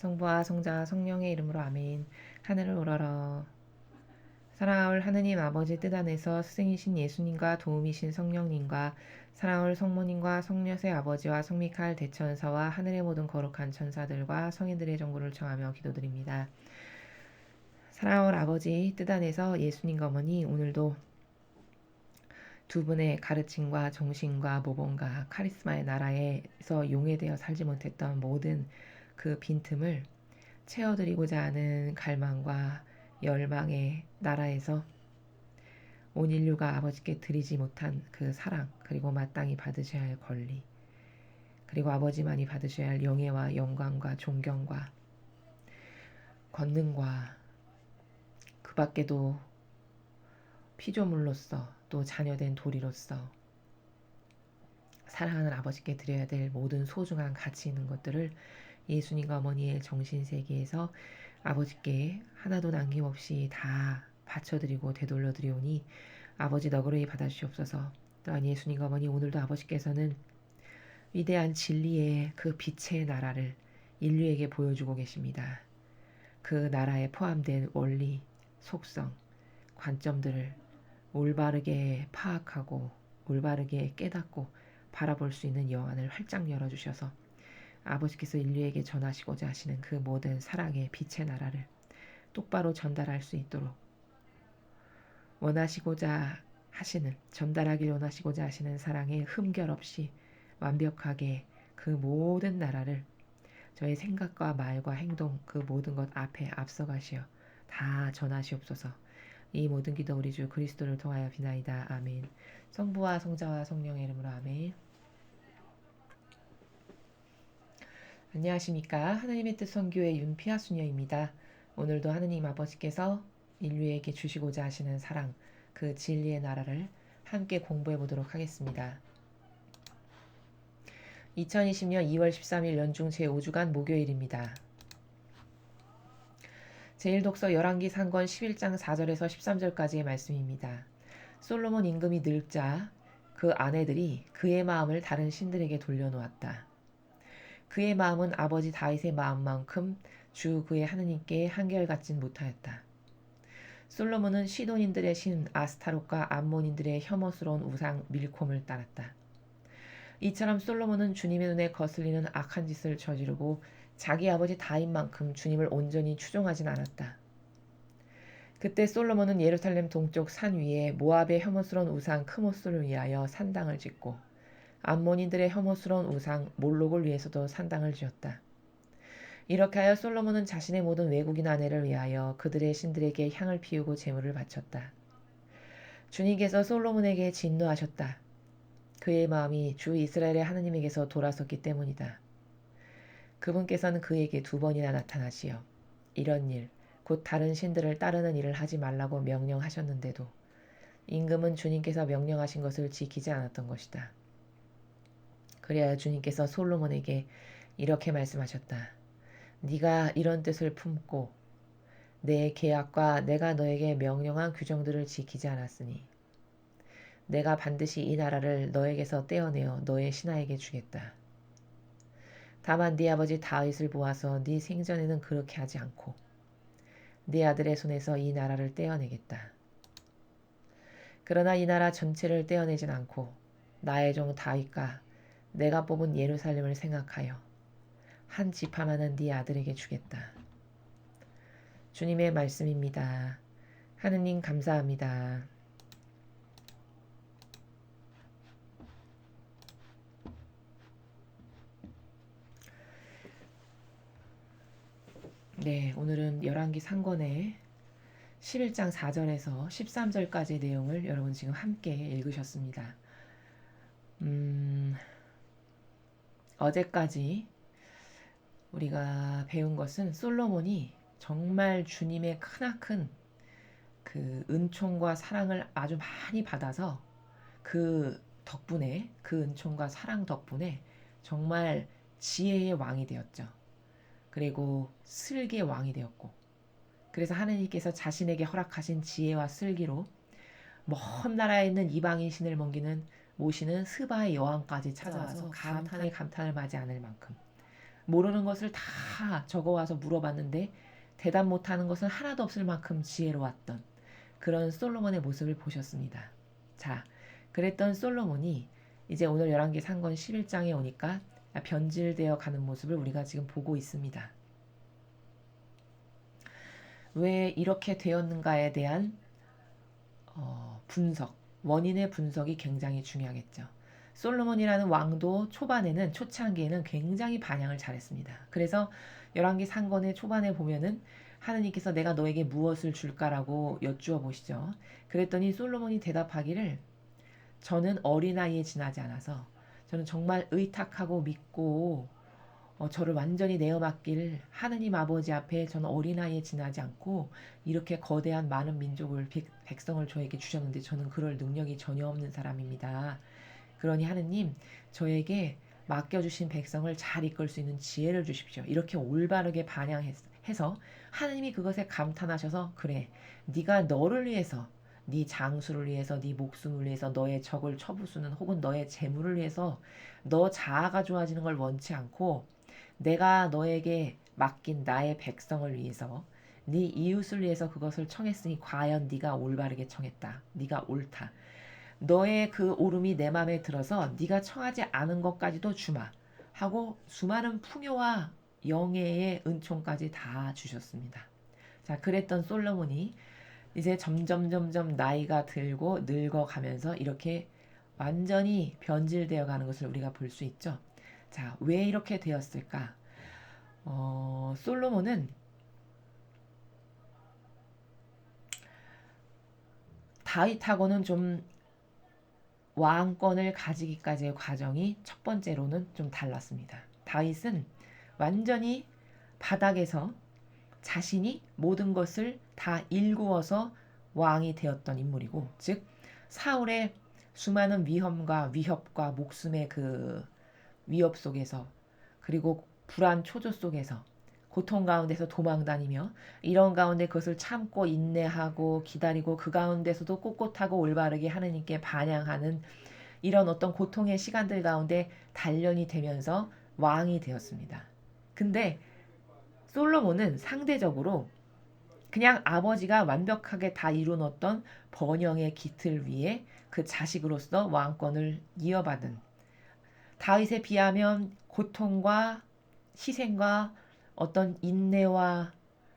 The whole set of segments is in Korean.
성부와 성자와 성령의 이름으로 아멘. 하늘을 우러러. 사랑하올 하느님 아버지 뜻 안에서 스승이신 예수님과 도움이신 성령님과 사랑하올 성모님과 성녀의 아버지와 성미카엘 대천사와 하늘의 모든 거룩한 천사들과 성인들의 정보를 청하며 기도드립니다. 사랑하올 아버지 뜻 안에서 예수님과 어머니 오늘도 두 분의 가르침과 정신과 모범과 카리스마의 나라에서 용해되어 살지 못했던 모든 그 빈틈을 채워드리고자 하는 갈망과 열망의 나라에서 온 인류가 아버지께 드리지 못한 그 사랑, 그리고 마땅히 받으셔야 할 권리, 그리고 아버지만이 받으셔야 할 영예와 영광과 존경과 권능과 그 밖에도 피조물로서 또 자녀된 도리로서 사랑하는 아버지께 드려야 될 모든 소중한 가치 있는 것들을 예수님과 어머니의 정신세계에서 아버지께 하나도 남김없이 다 바쳐드리고 되돌려드리오니 아버지 너그러이 받아주시옵소서. 또한 예수님과 어머니 오늘도 아버지께서는 위대한 진리의 그 빛의 나라를 인류에게 보여주고 계십니다. 그 나라에 포함된 원리, 속성, 관점들을 올바르게 파악하고 올바르게 깨닫고 바라볼 수 있는 영안을 활짝 열어주셔서 아버지께서 인류에게 전하시고자 하시는 그 모든 사랑의 빛의 나라를 똑바로 전달할 수 있도록 전달하길 원하시고자 하시는 사랑의 흠결 없이 완벽하게 그 모든 나라를 저의 생각과 말과 행동 그 모든 것 앞에 앞서가시어 다 전하시옵소서. 이 모든 기도 우리 주 그리스도를 통하여 비나이다. 아멘. 성부와 성자와 성령의 이름으로 아멘. 안녕하십니까. 하나님의 뜻 선교의 윤피아 수녀입니다. 오늘도 하느님 아버지께서 인류에게 주시고자 하시는 사랑, 그 진리의 나라를 함께 공부해 보도록 하겠습니다. 2020년 2월 13일 연중 제5주간 목요일입니다. 제1독서 열왕기 상권 11장 4절에서 13절까지의 말씀입니다. 솔로몬 임금이 늙자 그 아내들이 그의 마음을 다른 신들에게 돌려놓았다. 그의 마음은 아버지 다윗의 마음만큼 주 그의 하느님께 한결같진 못하였다. 솔로몬은 시돈인들의 신 아스타롯과 암몬인들의 혐오스러운 우상 밀콤을 따랐다. 이처럼 솔로몬은 주님의 눈에 거슬리는 악한 짓을 저지르고 자기 아버지 다윗만큼 주님을 온전히 추종하진 않았다. 그때 솔로몬은 예루살렘 동쪽 산 위에 모압의 혐오스러운 우상 크모스를 위하여 산당을 짓고 암몬인들의 혐오스러운 우상 몰록을 위해서도 산당을 지었다. 이렇게 하여 솔로몬은 자신의 모든 외국인 아내를 위하여 그들의 신들에게 향을 피우고 제물을 바쳤다. 주님께서 솔로몬에게 진노하셨다. 그의 마음이 주 이스라엘의 하느님에게서 돌아섰기 때문이다. 그분께서는 그에게 2번이나 나타나시어 이런 일, 곧 다른 신들을 따르는 일을 하지 말라고 명령하셨는데도 임금은 주님께서 명령하신 것을 지키지 않았던 것이다. 그리하여 주님께서 솔로몬에게 이렇게 말씀하셨다. 네가 이런 뜻을 품고 내 계약과 내가 너에게 명령한 규정들을 지키지 않았으니 내가 반드시 이 나라를 너에게서 떼어내어 너의 신하에게 주겠다. 다만 네 아버지 다윗을 보아서 네 생전에는 그렇게 하지 않고 네 아들의 손에서 이 나라를 떼어내겠다. 그러나 이 나라 전체를 떼어내진 않고 나의 종 다윗과 내가 뽑은 예루살렘을 생각하여 한 지파만은 네 아들에게 주겠다. 주님의 말씀입니다. 하느님 감사합니다. 네, 오늘은 열왕기 상권의 11장 4절에서 13절까지의 내용을 여러분 지금 함께 읽으셨습니다. 어제까지 우리가 배운 것은 솔로몬이 정말 주님의 크나큰 그 은총과 사랑을 아주 많이 받아서 그 은총과 사랑 덕분에 정말 지혜의 왕이 되었죠. 그리고 슬기의 왕이 되었고, 그래서 하느님께서 자신에게 허락하신 지혜와 슬기로 먼 나라에 있는 이방인 신을 모시는 스바의 여왕까지 찾아와서 감탄에 감탄을 마지 않을 만큼 모르는 것을 다 적어와서 물어봤는데 대답 못하는 것은 하나도 없을 만큼 지혜로웠던 그런 솔로몬의 모습을 보셨습니다. 자, 그랬던 솔로몬이 이제 오늘 11개 상권 11장에 오니까 변질되어 가는 모습을 우리가 지금 보고 있습니다. 왜 이렇게 되었는가에 대한 분석, 원인의 분석이 굉장히 중요하겠죠. 솔로몬이라는 왕도 초반에는 초창기에는 굉장히 반향을 잘했습니다. 그래서 11개 상권의 초반에 보면은 하느님께서 내가 너에게 무엇을 줄까라고 여쭈어 보시죠. 그랬더니 솔로몬이 대답하기를 저는 어린아이에 지나지 않아서 저는 정말 의탁하고 믿고 저를 완전히 내어 맡길 하느님 아버지 앞에 저는 어린아이에 지나지 않고 이렇게 거대한 많은 민족을 백성을 저에게 주셨는데 저는 그럴 능력이 전혀 없는 사람입니다. 그러니 하느님 저에게 맡겨주신 백성을 잘 이끌 수 있는 지혜를 주십시오. 이렇게 올바르게 반향해서 하느님이 그것에 감탄하셔서 그래 네가 너를 위해서 네 장수를 위해서 네 목숨을 위해서 너의 적을 쳐부수는 혹은 너의 재물을 위해서 너 자아가 좋아지는 걸 원치 않고 내가 너에게 맡긴 나의 백성을 위해서 네 이웃을 위해서 그것을 청했으니 과연 네가 올바르게 청했다. 네가 옳다. 너의 그 오름이 내 맘에 들어서 네가 청하지 않은 것까지도 주마 하고 수많은 풍요와 영예의 은총까지 다 주셨습니다. 자, 그랬던 솔로몬이 이제 점점 나이가 들고 늙어가면서 이렇게 완전히 변질되어 가는 것을 우리가 볼 수 있죠. 자, 왜 이렇게 되었을까? 솔로몬은 다윗하고는 좀 왕권을 가지기까지의 과정이 첫 번째로는 좀 달랐습니다. 다윗은 완전히 바닥에서 자신이 모든 것을 다 일구어서 왕이 되었던 인물이고, 즉 사울의 수많은 위협과 목숨의 그 위협 속에서 그리고 불안 초조 속에서 고통 가운데서 도망다니며 이런 가운데 그것을 참고 인내하고 기다리고 그 가운데서도 꼿꼿하고 올바르게 하느님께 반향하는 이런 어떤 고통의 시간들 가운데 단련이 되면서 왕이 되었습니다. 근데 솔로몬은 상대적으로 그냥 아버지가 완벽하게 다 이루어놓던 번영의 기틀 위에 그 자식으로서 왕권을 이어받은 다윗에 비하면 고통과 희생과 어떤 인내와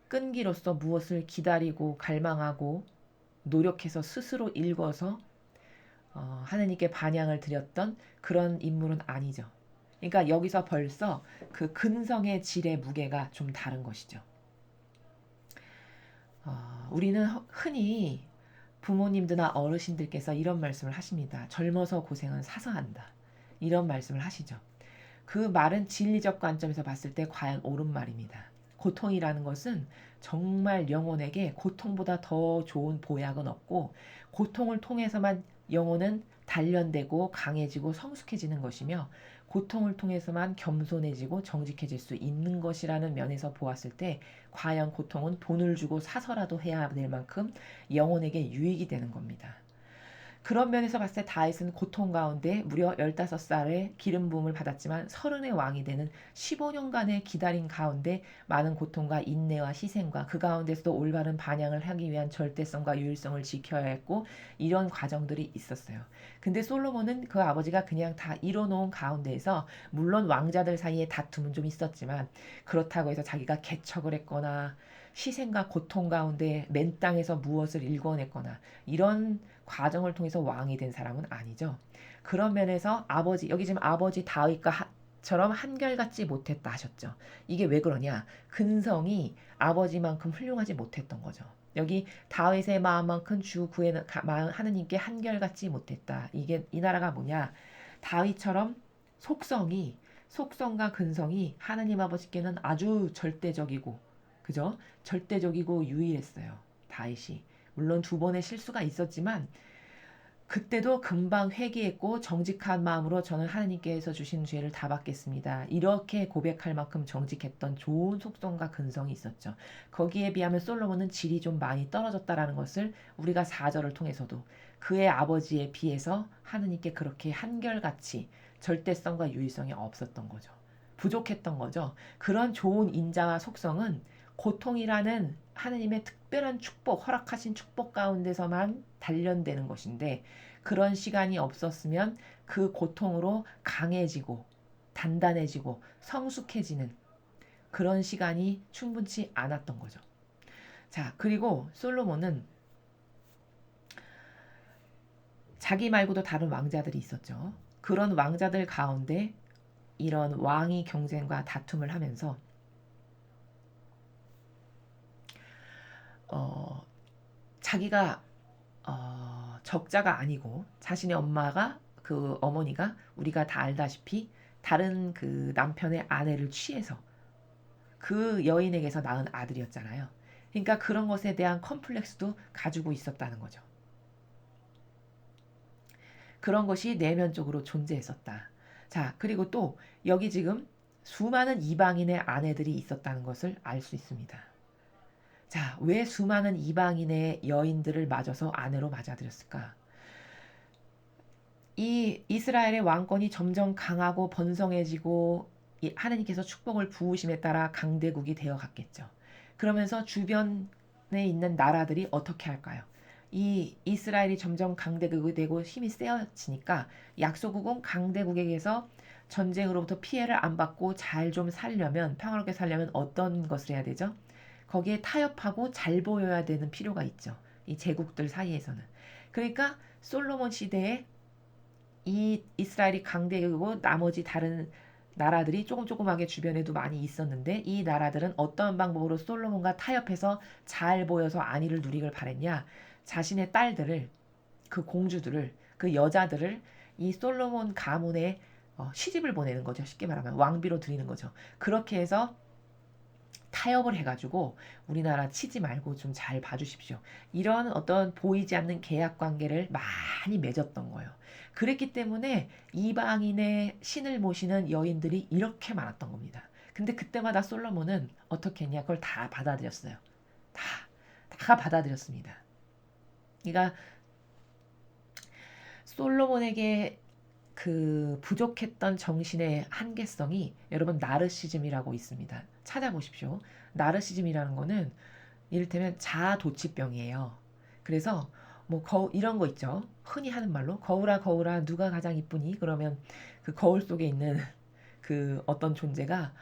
끈기로서 무엇을 기다리고 갈망하고 노력해서 스스로 읽어서 하느님께 반향을 드렸던 그런 인물은 아니죠. 그러니까 여기서 벌써 그 근성의 질의 무게가 좀 다른 것이죠. 우리는 흔히 부모님들이나 어르신들께서 이런 말씀을 하십니다. 젊어서 고생은 사서 한다. 이런 말씀을 하시죠. 그 말은 진리적 관점에서 봤을 때 과연 옳은 말입니다. 고통이라는 것은 정말 영혼에게 고통보다 더 좋은 보약은 없고 고통을 통해서만 영혼은 단련되고 강해지고 성숙해지는 것이며 고통을 통해서만 겸손해지고 정직해질 수 있는 것이라는 면에서 보았을 때 과연 고통은 돈을 주고 사서라도 해야 될 만큼 영혼에게 유익이 되는 겁니다. 그런 면에서 봤을 때 다윗은 고통 가운데 무려 15살에 기름 부음을 받았지만 30의 왕이 되는 15년간의 기다림 가운데 많은 고통과 인내와 희생과 그 가운데서도 올바른 반향을 하기 위한 절대성과 유일성을 지켜야 했고 이런 과정들이 있었어요. 근데 솔로몬은 그 아버지가 그냥 다 이뤄놓은 가운데에서 물론 왕자들 사이에 다툼은 좀 있었지만 그렇다고 해서 자기가 개척을 했거나 희생과 고통 가운데 맨 땅에서 무엇을 일궈냈거나 이런 과정을 통해서 왕이 된 사람은 아니죠. 그런 면에서 아버지 여기 지금 아버지 다윗과 처럼 한결같지 못했다 하셨죠. 이게 왜 그러냐? 근성이 아버지만큼 훌륭하지 못했던 거죠. 여기 다윗의 마음만큼 주 구해 하느님께 한결같지 못했다. 이게 이 나라가 뭐냐? 다윗처럼 속성과 근성이 하느님 아버지께는 아주 절대적이고 그죠? 절대적이고 유일했어요. 다윗이. 물론 2번의 실수가 있었지만 그때도 금방 회개했고 정직한 마음으로 저는 하나님께서 주신 죄를 다 받겠습니다. 이렇게 고백할 만큼 정직했던 좋은 속성과 근성이 있었죠. 거기에 비하면 솔로몬은 질이 좀 많이 떨어졌다라는 것을 우리가 4절을 통해서도 그의 아버지에 비해서 하느님께 그렇게 한결같이 절대성과 유일성이 없었던 거죠. 부족했던 거죠. 그런 좋은 인자와 속성은 고통이라는 하느님의 특별한 축복, 허락하신 축복 가운데서만 단련되는 것인데, 그런 시간이 없었으면 그 고통으로 강해지고 단단해지고 성숙해지는 그런 시간이 충분치 않았던 거죠. 자, 그리고 솔로몬은 자기 말고도 다른 왕자들이 있었죠. 그런 왕자들 가운데 이런 왕이 경쟁과 다툼을 하면서 자기가 적자가 아니고 자신의 엄마가 그 어머니가 우리가 다 알다시피 다른 그 남편의 아내를 취해서 그 여인에게서 낳은 아들이었잖아요. 그러니까 그런 것에 대한 컴플렉스도 가지고 있었다는 거죠. 그런 것이 내면적으로 존재했었다. 자, 그리고 또 여기 지금 수많은 이방인의 아내들이 있었다는 것을 알 수 있습니다. 자, 왜 수많은 이방인의 여인들을 맞아서 아내로 맞아들였을까? 이 이스라엘의 왕권이 점점 강하고 번성해지고 하느님께서 축복을 부으심에 따라 강대국이 되어 갔겠죠. 그러면서 주변에 있는 나라들이 어떻게 할까요? 이 이스라엘이 점점 강대국이 되고 힘이 세어지니까 약소국은 강대국에게서 전쟁으로부터 피해를 안 받고 잘 좀 살려면, 평화롭게 살려면 어떤 것을 해야 되죠? 거기에 타협하고 잘 보여야 되는 필요가 있죠. 이 제국들 사이에서는. 그러니까 솔로몬 시대에 이 이스라엘이 강대국이고 나머지 다른 나라들이 조금조금하게 주변에도 많이 있었는데, 이 나라들은 어떤 방법으로 솔로몬과 타협해서 잘 보여서 안위를 누리길 바랬냐? 자신의 딸들을, 그 공주들을, 그 여자들을 이 솔로몬 가문에 시집을 보내는 거죠. 쉽게 말하면 왕비로 드리는 거죠. 그렇게 해서 타협을 해가지고 우리나라 치지 말고 좀 잘 봐주십시오. 이런 어떤 보이지 않는 계약 관계를 많이 맺었던 거예요. 그랬기 때문에 이방인의 신을 모시는 여인들이 이렇게 많았던 겁니다. 근데 그때마다 솔로몬은 어떻게 했냐? 그걸 다 받아들였어요. 다 받아들였습니다. 그러니까 솔로몬에게 그 부족했던 정신의 한계성이, 여러분, 나르시즘이라고 있습니다. 찾아보십시오. 나르시즘이라는 거는 이를테면 자아도취병이에요. 그래서 뭐 이런 거 있죠. 흔히 하는 말로 거울아 거울아 누가 가장 이쁘니? 그러면 그 거울 속에 있는 그 어떤 존재가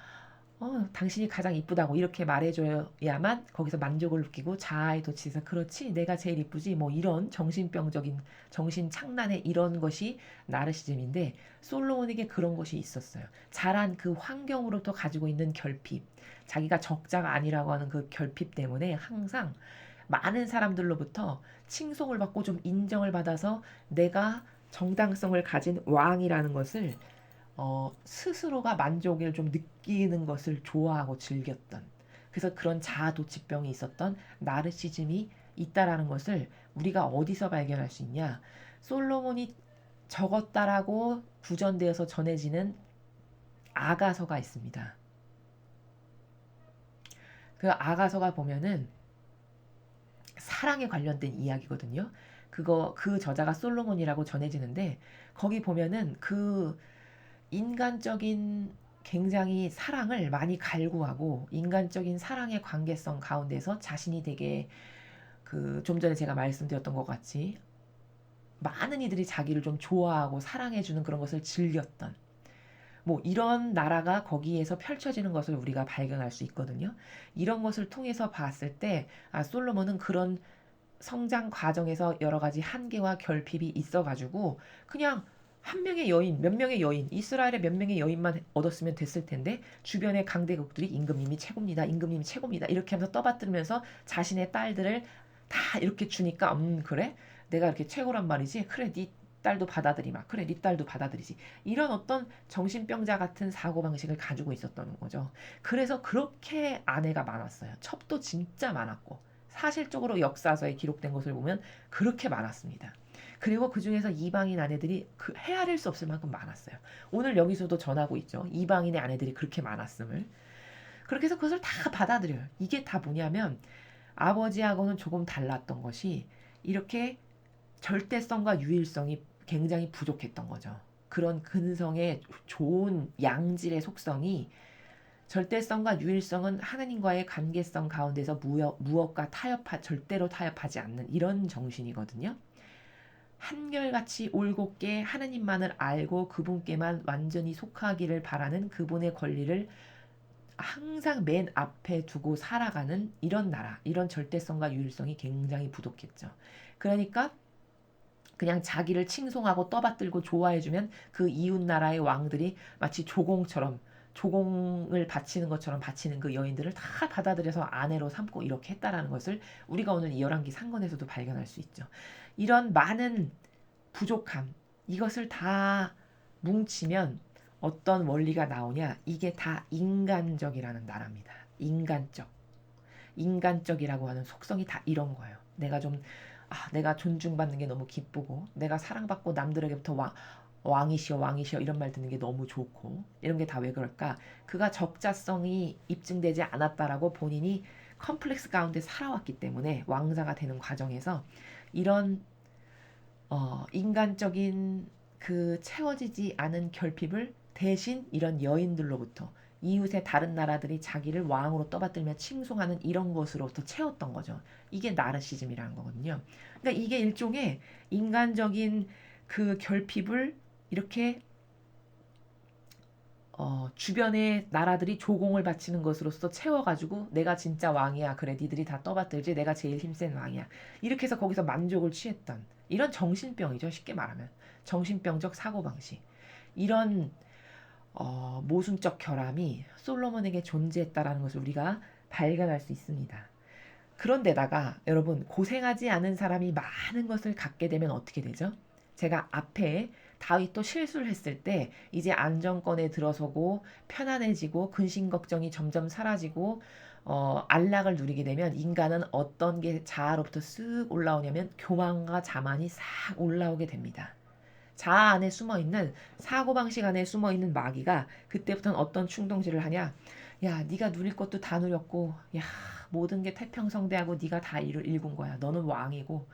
당신이 가장 이쁘다고 이렇게 말해줘야만 거기서 만족을 느끼고 자아에 도취해서 그렇지 내가 제일 이쁘지, 뭐 이런 정신병적인 정신 착란의 이런 것이 나르시즘인데, 솔로몬에게 그런 것이 있었어요. 자란 그 환경으로부터 가지고 있는 결핍, 자기가 적자가 아니라고 하는 그 결핍 때문에 항상 많은 사람들로부터 칭송을 받고 좀 인정을 받아서 내가 정당성을 가진 왕이라는 것을 스스로가 만족을 좀 느끼는 것을 좋아하고 즐겼던, 그래서 그런 자아도취병이 있었던 나르시즘이 있다라는 것을 우리가 어디서 발견할 수 있냐? 솔로몬이 적었다라고 구전되어서 전해지는 아가서가 있습니다. 그 아가서가 보면은 사랑에 관련된 이야기거든요. 그 저자가 솔로몬이라고 전해지는데, 거기 보면은 그 인간적인 굉장히 사랑을 많이 갈구하고 인간적인 사랑의 관계성 가운데서 자신이 되게 그 좀 전에 제가 말씀드렸던 것 같이 많은 이들이 자기를 좀 좋아하고 사랑해주는 그런 것을 즐겼던, 뭐 이런 나라가 거기에서 펼쳐지는 것을 우리가 발견할 수 있거든요. 이런 것을 통해서 봤을 때 솔로몬은 그런 성장 과정에서 여러 가지 한계와 결핍이 있어가지고 그냥 한 명의 여인, 몇 명의 여인, 이스라엘의 몇 명의 여인만 얻었으면 됐을 텐데 주변의 강대국들이 임금님이 최고입니다, 임금님이 최고입니다 이렇게 하면서 떠받들면서 자신의 딸들을 다 이렇게 주니까 그래? 내가 이렇게 최고란 말이지? 그래, 네 딸도 받아들이마. 그래, 네 딸도 받아들이지. 이런 어떤 정신병자 같은 사고방식을 가지고 있었던 거죠. 그래서 그렇게 아내가 많았어요. 첩도 진짜 많았고, 사실적으로 역사서에 기록된 것을 보면 그렇게 많았습니다. 그리고 그 중에서 이방인 아내들이 헤아릴 수 없을 만큼 많았어요. 오늘 여기서도 전하고 있죠. 이방인의 아내들이 그렇게 많았음을. 그렇게 해서 그것을 다 받아들여요. 이게 다 뭐냐면 아버지하고는 조금 달랐던 것이 이렇게 절대성과 유일성이 굉장히 부족했던 거죠. 그런 근성의 좋은 양질의 속성이 절대성과 유일성은 하나님과의 관계성 가운데서 무엇과 절대로 타협하지 않는 이런 정신이거든요. 한결같이 올곧게 하나님만을 알고 그분께만 완전히 속하기를 바라는 그분의 권리를 항상 맨 앞에 두고 살아가는 이런 나라, 이런 절대성과 유일성이 굉장히 부족했죠. 그러니까 그냥 자기를 칭송하고 떠받들고 좋아해주면 그 이웃 나라의 왕들이 마치 조공을 바치는 것처럼 바치는 그 여인들을 다 받아들여서 아내로 삼고 이렇게 했다라는 것을 우리가 오늘 이 열왕기 상건에서도 발견할 수 있죠. 이런 많은 부족함, 이것을 다 뭉치면 어떤 원리가 나오냐? 이게 다 인간적이라는 나라입니다. 인간적이라고 하는 속성이 다 이런 거예요. 내가 존중받는 게 너무 기쁘고, 내가 사랑받고 남들에게부터 왕이시여 이런 말 듣는 게 너무 좋고, 이런 게 다 왜 그럴까? 그가 적자성이 입증되지 않았다라고 본인이 컴플렉스 가운데 살아왔기 때문에 왕자가 되는 과정에서 이런 인간적인 그 채워지지 않은 결핍을 대신 이런 여인들로부터 이웃의 다른 나라들이 자기를 왕으로 떠받들며 칭송하는 이런 것으로부터 채웠던 거죠. 이게 나르시즘이라는 거거든요. 그러니까 이게 일종의 인간적인 그 결핍을 이렇게 주변의 나라들이 조공을 바치는 것으로서 채워가지고 내가 진짜 왕이야. 그래 니들이 다 떠받들지. 내가 제일 힘센 왕이야. 이렇게 해서 거기서 만족을 취했던 이런 정신병이죠. 쉽게 말하면. 정신병적 사고방식. 이런 모순적 결함이 솔로몬에게 존재했다라는 것을 우리가 발견할 수 있습니다. 그런데다가 여러분 고생하지 않은 사람이 많은 것을 갖게 되면 어떻게 되죠? 제가 앞에 다윗도 실수를 했을 때 이제 안정권에 들어서고 편안해지고 근심 걱정이 점점 사라지고 안락을 누리게 되면 인간은 어떤 게 자아로부터 쓱 올라오냐면 교만과 자만이 싹 올라오게 됩니다. 자아 안에 숨어있는 사고방식 안에 숨어있는 마귀가 그때부터는 어떤 충동질을 하냐. 야 네가 누릴 것도 다 누렸고 야 모든 게 태평성대하고 네가 다 일군 거야. 너는 왕이고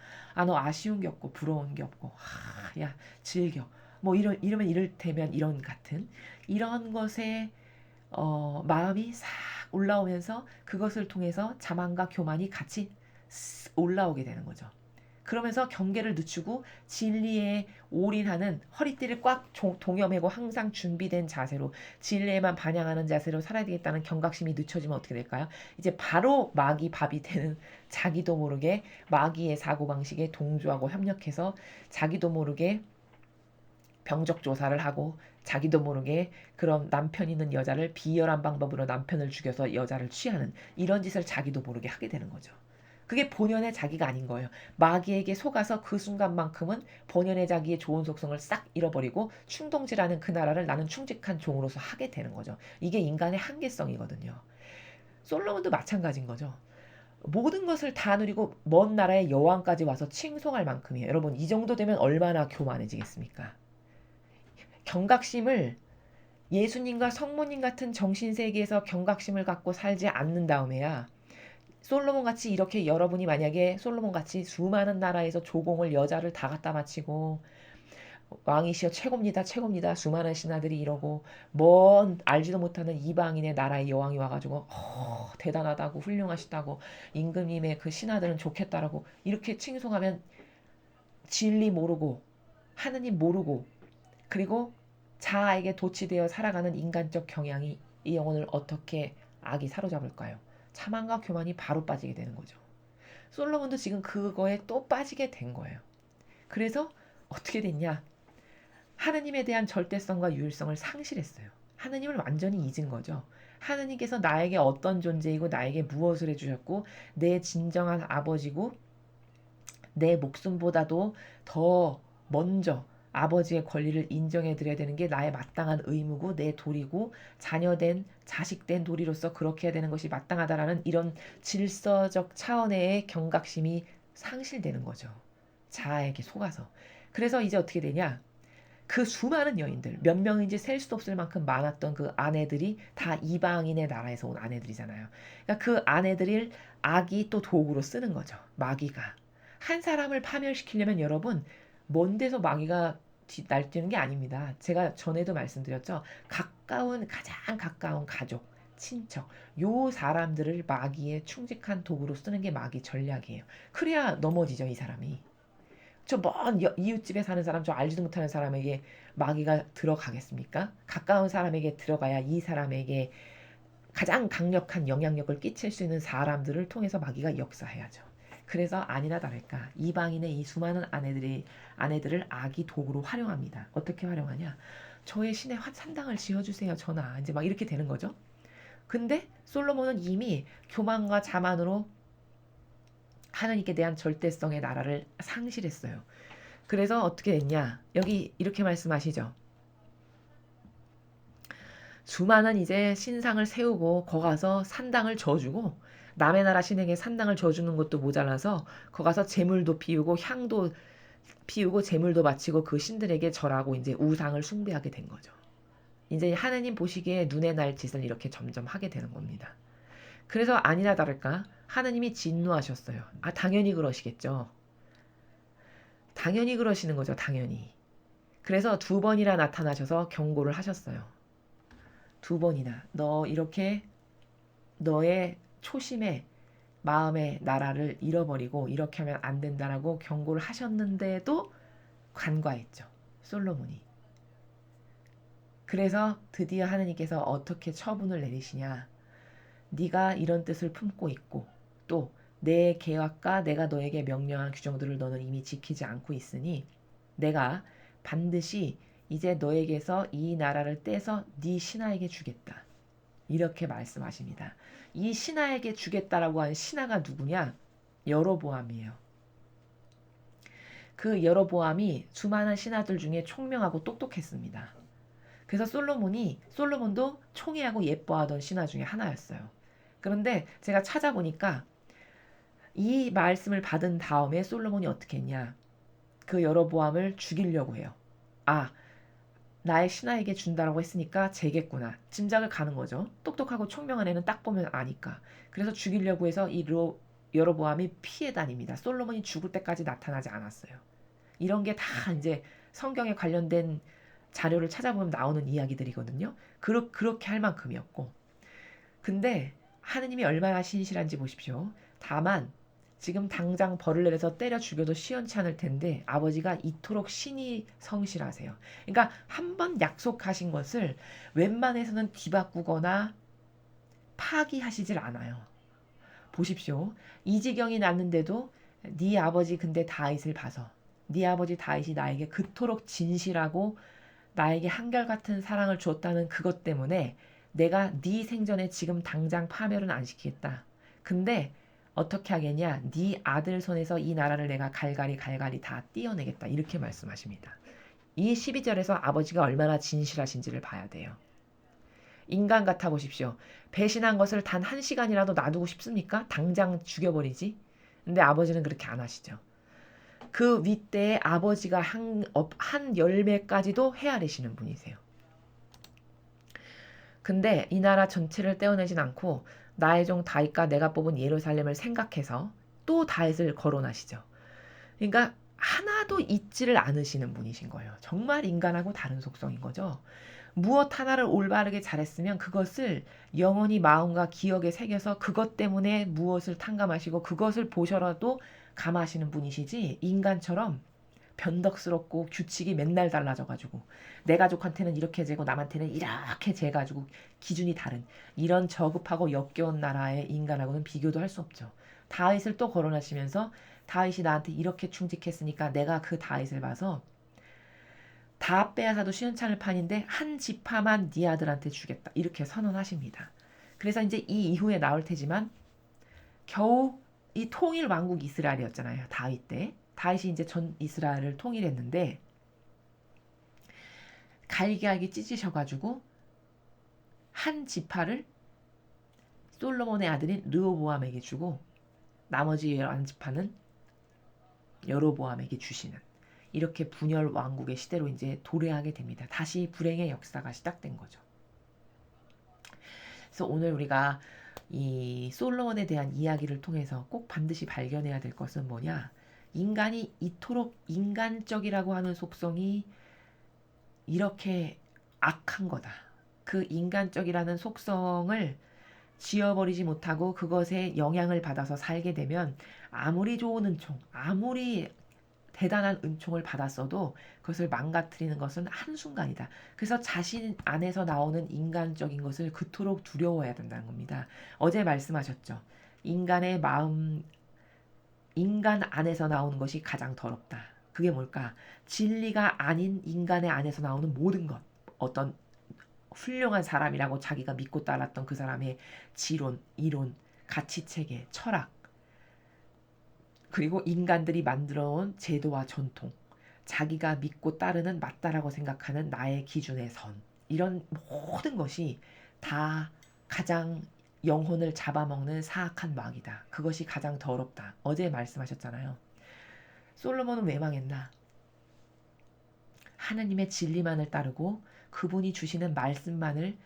너 아쉬운 게 없고 부러운 게 없고 야 즐겨. 뭐 이러면 이를테면 이런 같은 이런 것에 마음이 싹 올라오면서 그것을 통해서 자만과 교만이 같이 올라오게 되는 거죠. 그러면서 경계를 늦추고 진리에 올인하는 허리띠를 꽉 동여매고 항상 준비된 자세로 진리에만 반영하는 자세로 살아야 되겠다는 경각심이 늦춰지면 어떻게 될까요? 이제 바로 마귀 밥이 되는 자기도 모르게 마귀의 사고방식에 동조하고 협력해서 자기도 모르게 병적 조사를 하고 자기도 모르게 그럼 남편 있는 여자를 비열한 방법으로 남편을 죽여서 여자를 취하는 이런 짓을 자기도 모르게 하게 되는 거죠. 그게 본연의 자기가 아닌 거예요. 마귀에게 속아서 그 순간만큼은 본연의 자기의 좋은 속성을 싹 잃어버리고 충동질하는 그 나라를 나는 충직한 종으로서 하게 되는 거죠. 이게 인간의 한계성이거든요. 솔로몬도 마찬가지인 거죠. 모든 것을 다 누리고 먼 나라의 여왕까지 와서 칭송할 만큼이에요. 여러분 이 정도 되면 얼마나 교만해지겠습니까? 경각심을 예수님과 성모님 같은 정신세계에서 경각심을 갖고 살지 않는 다음에야 솔로몬 같이 이렇게 여러분이 만약에 솔로몬 같이 수많은 나라에서 조공을 여자를 다 갖다 바치고 왕이시여 최고입니다 수많은 신하들이 이러고 먼 알지도 못하는 이방인의 나라의 여왕이 와가지고 대단하다고 훌륭하시다고 임금님의 그 신하들은 좋겠다라고 이렇게 칭송하면 진리 모르고 하느님 모르고 그리고 자아에게 도취되어 살아가는 인간적 경향이 이 영혼을 어떻게 악이 사로잡을까요? 자만과 교만이 바로 빠지게 되는 거죠. 솔로몬도 지금 그거에 또 빠지게 된 거예요. 그래서 어떻게 됐냐? 하느님에 대한 절대성과 유일성을 상실했어요. 하느님을 완전히 잊은 거죠. 하느님께서 나에게 어떤 존재이고 나에게 무엇을 해주셨고 내 진정한 아버지고 내 목숨보다도 더 먼저 아버지의 권리를 인정해 드려야 되는 게 나의 마땅한 의무고 내 도리고 자녀된 자식된 도리로서 그렇게 해야 되는 것이 마땅하다라는 이런 질서적 차원의 경각심이 상실되는 거죠. 자아에게 속아서. 그래서 이제 어떻게 되냐? 그 수많은 여인들 몇 명인지 셀 수도 없을 만큼 많았던 그 아내들이 다 이방인의 나라에서 온 아내들이잖아요. 그러니까 그 아내들을 악이 또 도구로 쓰는 거죠. 마귀가. 한 사람을 파멸시키려면 여러분 먼 데서 마귀가 날뛰는 게 아닙니다. 제가 전에도 말씀드렸죠. 가장 가까운 가족, 친척, 요 사람들을 마귀의 충직한 도구로 쓰는 게 마귀 전략이에요. 그래야 넘어지죠, 이 사람이. 저 먼 이웃집에 사는 사람, 저 알지도 못하는 사람에게 마귀가 들어가겠습니까? 가까운 사람에게 들어가야 이 사람에게 가장 강력한 영향력을 끼칠 수 있는 사람들을 통해서 마귀가 역사해야죠. 그래서 아니나 다를까 이방인의 이 수많은 아내들을 악이 도구로 활용합니다. 어떻게 활용하냐? 저의 신의 산당을 지어주세요, 전하. 이제 막 이렇게 되는 거죠. 근데 솔로몬은 이미 교만과 자만으로 하나님께 대한 절대성의 나라를 상실했어요. 그래서 어떻게 됐냐? 여기 이렇게 말씀하시죠. 수많은 이제 신상을 세우고 거 가서 산당을 져주고 남의 나라 신에게 산당을 져주는 것도 모자라서 거 가서 제물도 피우고 향도 피우고 제물도 바치고 그 신들에게 절하고 이제 우상을 숭배하게 된 거죠. 이제 하나님 보시기에 눈에 날 짓을 이렇게 점점 하게 되는 겁니다. 그래서 아니나 다를까 하나님이 진노하셨어요. 당연히 그러시겠죠. 당연히 그러시는 거죠. 당연히. 그래서 2번이나 나타나셔서 경고를 하셨어요. 2번이나 너 이렇게 너의 초심의 마음의 나라를 잃어버리고 이렇게 하면 안 된다라고 경고를 하셨는데도 간과했죠. 솔로몬이. 그래서 드디어 하나님께서 어떻게 처분을 내리시냐. 네가 이런 뜻을 품고 있고 또 내 계획과 내가 너에게 명령한 규정들을 너는 이미 지키지 않고 있으니 내가 반드시 이제 너에게서 이 나라를 떼서 네 신하에게 주겠다. 이렇게 말씀하십니다. 이 신하에게 주겠다라고 한 신하가 누구냐? 여로보암이에요. 그 여로보암이 수많은 신하들 중에 총명하고 똑똑했습니다. 그래서 솔로몬도 총애하고 예뻐하던 신하 중에 하나였어요. 그런데 제가 찾아보니까 이 말씀을 받은 다음에 솔로몬이 어떻게 했냐? 그 여로보암을 죽이려고 해요. 나의 신하에게 준다라고 했으니까 쟤겠구나. 짐작을 가는 거죠. 똑똑하고 총명한 애는 딱 보면 아니까. 그래서 죽이려고 해서 이 여로보암이 피해 다닙니다. 솔로몬이 죽을 때까지 나타나지 않았어요. 이런 게 다 이제 성경에 관련된 자료를 찾아보면 나오는 이야기들이거든요. 그렇게 할 만큼이었고. 근데 하느님이 얼마나 신실한지 보십시오. 다만 지금 당장 벌을 내려서 때려 죽여도 시원치 않을 텐데 아버지가 이토록 신이 성실하세요. 그러니까 한번 약속하신 것을 웬만해서는 뒤바꾸거나 파기하시질 않아요. 보십시오. 이 지경이 났는데도 네 아버지 근데 다윗을 봐서 네 아버지 다윗이 나에게 그토록 진실하고 나에게 한결같은 사랑을 줬다는 그것 때문에 내가 네 생전에 지금 당장 파멸은 안 시키겠다. 근데 어떻게 하겠냐? 네 아들 손에서 이 나라를 내가 갈갈이 다 떼어내겠다. 이렇게 말씀하십니다. 이 12절에서 아버지가 얼마나 진실하신지를 봐야 돼요. 인간 같아 보십시오. 배신한 것을 단 1시간이라도 놔두고 싶습니까? 당장 죽여버리지. 근데 아버지는 그렇게 안 하시죠. 그 윗대에 아버지가 한 열매까지도 헤아리시는 분이세요. 근데 이 나라 전체를 떼어내진 않고 나의 종 다윗과 내가 뽑은 예루살렘을 생각해서 또 다윗을 거론하시죠. 그러니까 하나도 잊지를 않으시는 분이신 거예요. 정말 인간하고 다른 속성인 거죠. 무엇 하나를 올바르게 잘했으면 그것을 영원히 마음과 기억에 새겨서 그것 때문에 무엇을 탕감하시고 그것을 보셔라도 감하시는 분이시지 인간처럼 변덕스럽고 규칙이 맨날 달라져가지고 내 가족한테는 이렇게 재고 남한테는 이렇게 재가지고 기준이 다른 이런 저급하고 역겨운 나라의 인간하고는 비교도 할 수 없죠. 다윗을 또 거론하시면서 다윗이 나한테 이렇게 충직했으니까 내가 그 다윗을 봐서 다 빼앗아도 시원찮을 판인데 한 지파만 네 아들한테 주겠다. 이렇게 선언하십니다. 그래서 이제 이 이후에 나올 테지만 겨우 이 통일 왕국 이스라엘이었잖아요. 다윗 때. 다윗이 이제 전 이스라엘을 통일했는데 갈기갈기 찢으셔가지고 한 지파를 솔로몬의 아들인 르호보암에게 주고 나머지 한 지파는 여로보암에게 주시는 이렇게 분열 왕국의 시대로 이제 도래하게 됩니다. 다시 불행의 역사가 시작된 거죠. 그래서 오늘 우리가 이 솔로몬에 대한 이야기를 통해서 꼭 반드시 발견해야 될 것은 뭐냐? 인간이 이토록 인간적이라고 하는 속성이 이렇게 악한 거다. 그 인간적이라는 속성을 지워버리지 못하고 그것에 영향을 받아서 살게 되면 아무리 좋은 은총, 아무리 대단한 은총을 받았어도 그것을 망가뜨리는 것은 한순간이다. 그래서 자신 안에서 나오는 인간적인 것을 그토록 두려워해야 된다는 겁니다. 어제 말씀하셨죠. 인간의 마음, 인간 안에서 나오는 것이 가장 더럽다. 그게 뭘까? 진리가 아닌 인간의 안에서 나오는 모든 것. 어떤 훌륭한 사람이라고 자기가 믿고 따랐던 그 사람의 지론, 이론, 가치체계, 철학, 그리고 인간들이 만들어온 제도와 전통, 자기가 믿고 따르는 맞다라고 생각하는 나의 기준의 선, 이런 모든 것이 다 가장 영혼을 잡아먹는 사악한 마귀다. 그것이 가장 더럽다. 어제 말씀하셨잖아요. 솔로몬은 왜 망했나? 하느님의 진리만을 따르고 그분이 주시는 말씀만을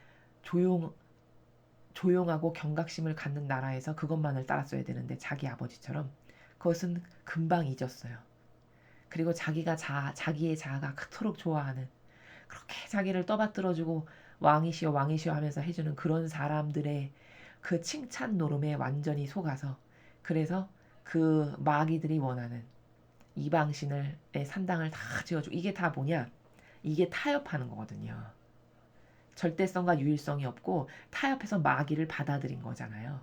조용하고 경각심을 갖는 나라에서 그것만을 따랐어야 되는데 자기 아버지처럼 그것은 금방 잊었어요. 그리고 자기의 자아가 그토록 좋아하는, 그렇게 자기를 떠받들어주고 왕이시여 왕이시여 하면서 해주는 그런 사람들의 그 칭찬 노름에 완전히 속아서, 그래서 그 마귀들이 원하는 이방신의 산당을 다 지어주고, 이게 다 뭐냐? 이게 타협하는 거거든요. 절대성과 유일성이 없고 타협해서 마귀를 받아들인 거잖아요.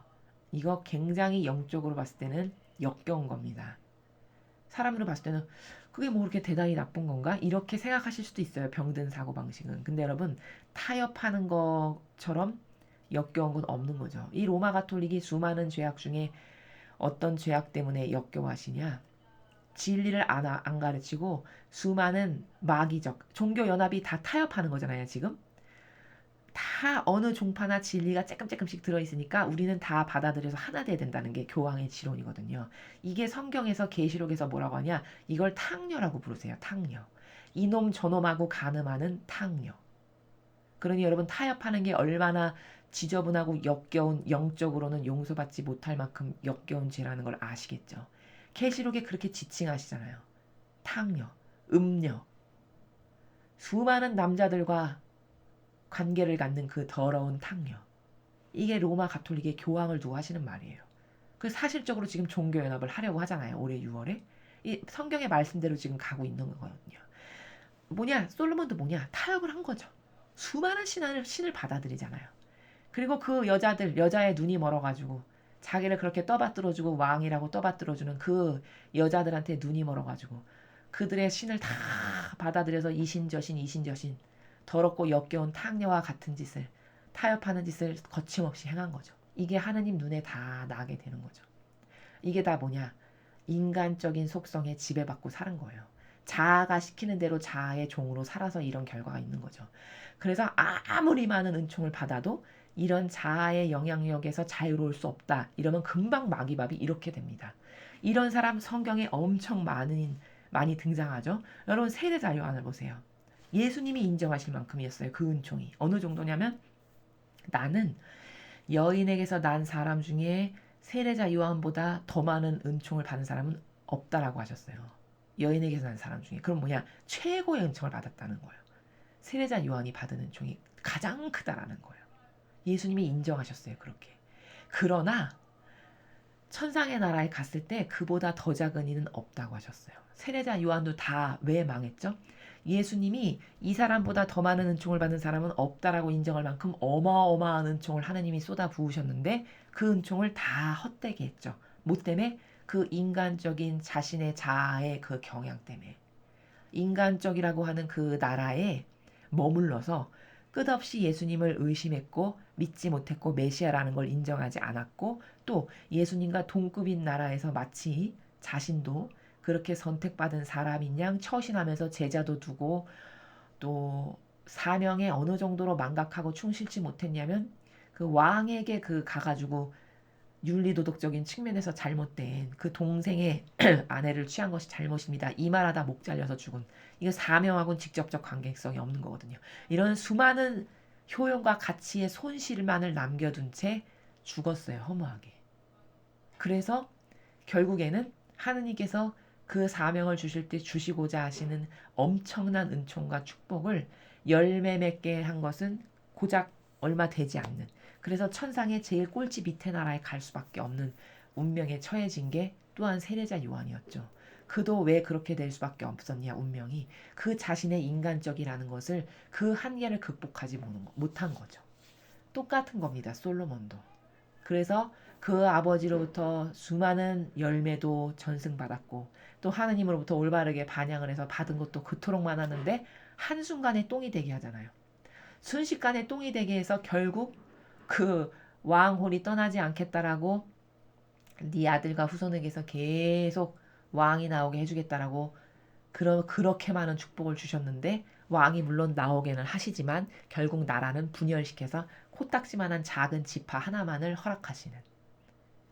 이거 굉장히 영적으로 봤을 때는 역겨운 겁니다. 사람으로 봤을 때는 그게 뭐 그렇게 대단히 나쁜 건가? 이렇게 생각하실 수도 있어요. 병든 사고방식은. 근데 여러분, 타협하는 것처럼 역겨운 건 없는 거죠. 이 로마 가톨릭이 수많은 죄악 중에 어떤 죄악 때문에 역겨워하시냐? 진리를 안 가르치고 수많은 마귀적 종교연합이 다 타협하는 거잖아요. 지금 다 어느 종파나 진리가 조금씩 들어있으니까 우리는 다 받아들여서 하나 돼야 된다는 게 교황의 지론이거든요. 이게 성경에서 계시록에서 뭐라고 하냐? 이걸 탕녀라고 부르세요. 탕녀. 이놈 저놈하고 간음하는 탕녀. 그러니 여러분, 타협하는 게 얼마나 지저분하고 역겨운, 영적으로는 용서받지 못할 만큼 역겨운 죄라는 걸 아시겠죠. 계시록에 그렇게 지칭하시잖아요. 탕녀, 음녀. 수많은 남자들과 관계를 갖는 그 더러운 탕녀. 이게 로마 가톨릭의 교황을 두고 하시는 말이에요. 그 사실적으로 지금 종교연합을 하려고 하잖아요. 올해 6월에. 이 성경의 말씀대로 지금 가고 있는 거거든요. 뭐냐? 솔로몬도 뭐냐? 타협을 한 거죠. 수많은 신을 받아들이잖아요. 그리고 그 여자의 눈이 멀어가지고 자기를 그렇게 떠받들어주고 왕이라고 떠받들어주는 그 여자들한테 눈이 멀어가지고 그들의 신을 다 받아들여서 이신저신 더럽고 역겨운 탕녀와 같은 짓을, 타협하는 짓을 거침없이 행한 거죠. 이게 하느님 눈에 다 나게 되는 거죠. 이게 다 뭐냐? 인간적인 속성에 지배받고 사는 거예요. 자아가 시키는 대로 자아의 종으로 살아서 이런 결과가 있는 거죠. 그래서 아무리 많은 은총을 받아도 이런 자아의 영향력에서 자유로울 수 없다. 이러면 금방 마귀밥이 이렇게 됩니다. 이런 사람 성경에 엄청 많이 등장하죠. 여러분, 세례자 요한을 보세요. 예수님이 인정하실 만큼이었어요. 그 은총이. 어느 정도냐면, 나는 여인에게서 난 사람 중에 세례자 요한보다 더 많은 은총을 받은 사람은 없다라고 하셨어요. 여인에게서 난 사람 중에. 그럼 뭐냐? 최고의 은총을 받았다는 거예요. 세례자 요한이 받은 은총이 가장 크다라는 거예요. 예수님이 인정하셨어요. 그렇게. 그러나 천상의 나라에 갔을 때 그보다 더 작은 이는 없다고 하셨어요. 세례자 요한도 다 왜 망했죠? 예수님이 이 사람보다 더 많은 은총을 받는 사람은 없다라고 인정할 만큼 어마어마한 은총을 하느님이 쏟아 부으셨는데 그 은총을 다 헛되게 했죠. 뭐 때문에? 그 인간적인 자신의 자아의 그 경향 때문에. 인간적이라고 하는 그 나라에 머물러서 끝없이 예수님을 의심했고 믿지 못했고 메시아라는 걸 인정하지 않았고, 또 예수님과 동급인 나라에서 마치 자신도 그렇게 선택받은 사람인 양 처신하면서 제자도 두고, 또 사명에 어느 정도로 망각하고 충실치 못했냐면 그 왕에게 가가지고 윤리도덕적인 측면에서 잘못된 그 동생의 아내를 취한 것이 잘못입니다. 이 말하다 목 잘려서 죽은. 이거 사명하고는 직접적 관계성이 없는 거거든요. 이런 수많은 효용과 가치의 손실만을 남겨둔 채 죽었어요. 허무하게. 그래서 결국에는 하느님께서 그 사명을 주실 때 주시고자 하시는 엄청난 은총과 축복을 열매 맺게 한 것은 고작 얼마 되지 않는, 그래서 천상의 제일 꼴찌 밑에 나라에 갈 수밖에 없는 운명에 처해진 게 또한 세례자 요한이었죠. 그도 왜 그렇게 될 수밖에 없었냐, 운명이. 그 자신의 인간적이라는 것을, 그 한계를 극복하지 못한 거죠. 똑같은 겁니다, 솔로몬도. 그래서 그 아버지로부터 수많은 열매도 전승받았고, 또 하느님으로부터 올바르게 반향을 해서 받은 것도 그토록 많았는데 한순간에 똥이 되게 하잖아요. 순식간에 똥이 되게 해서 결국 그 왕홀이 떠나지 않겠다라고, 네 아들과 후손에게서 계속 왕이 나오게 해주겠다라고 그렇게 많은 축복을 주셨는데, 왕이 물론 나오게는 하시지만 결국 나라는 분열시켜서 코딱지만한 작은 지파 하나만을 허락하시는,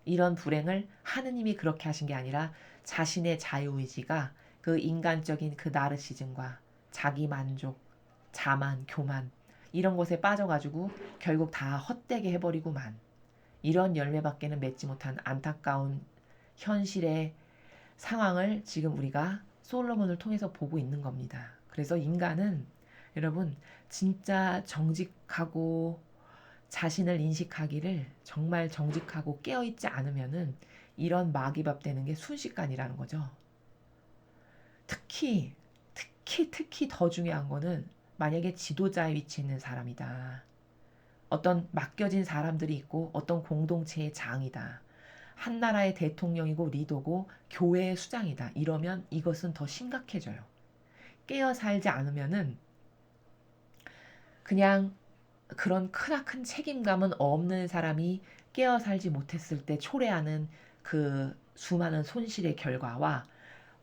이런 불행을 하느님이 그렇게 하신 게 아니라 자신의 자유의지가 그 인간적인 그 나르시즘과 자기 만족, 자만, 교만, 이런 것에 빠져가지고 결국 다 헛되게 해버리고만, 이런 열매밖에는 맺지 못한 안타까운 현실의 상황을 지금 우리가 솔로몬을 통해서 보고 있는 겁니다. 그래서 인간은, 여러분, 진짜 정직하고 자신을 인식하기를, 정말 정직하고 깨어있지 않으면은 이런 마귀밥 되는 게 순식간이라는 거죠. 특히 더 중요한 거는, 만약에 지도자의 위치에 있는 사람이다, 어떤 맡겨진 사람들이 있고 어떤 공동체의 장이다, 한 나라의 대통령이고 리더고 교회의 수장이다, 이러면 이것은 더 심각해져요. 깨어 살지 않으면은 그냥 그런 크나큰 책임감은 없는 사람이 깨어 살지 못했을 때 초래하는 그 수많은 손실의 결과와,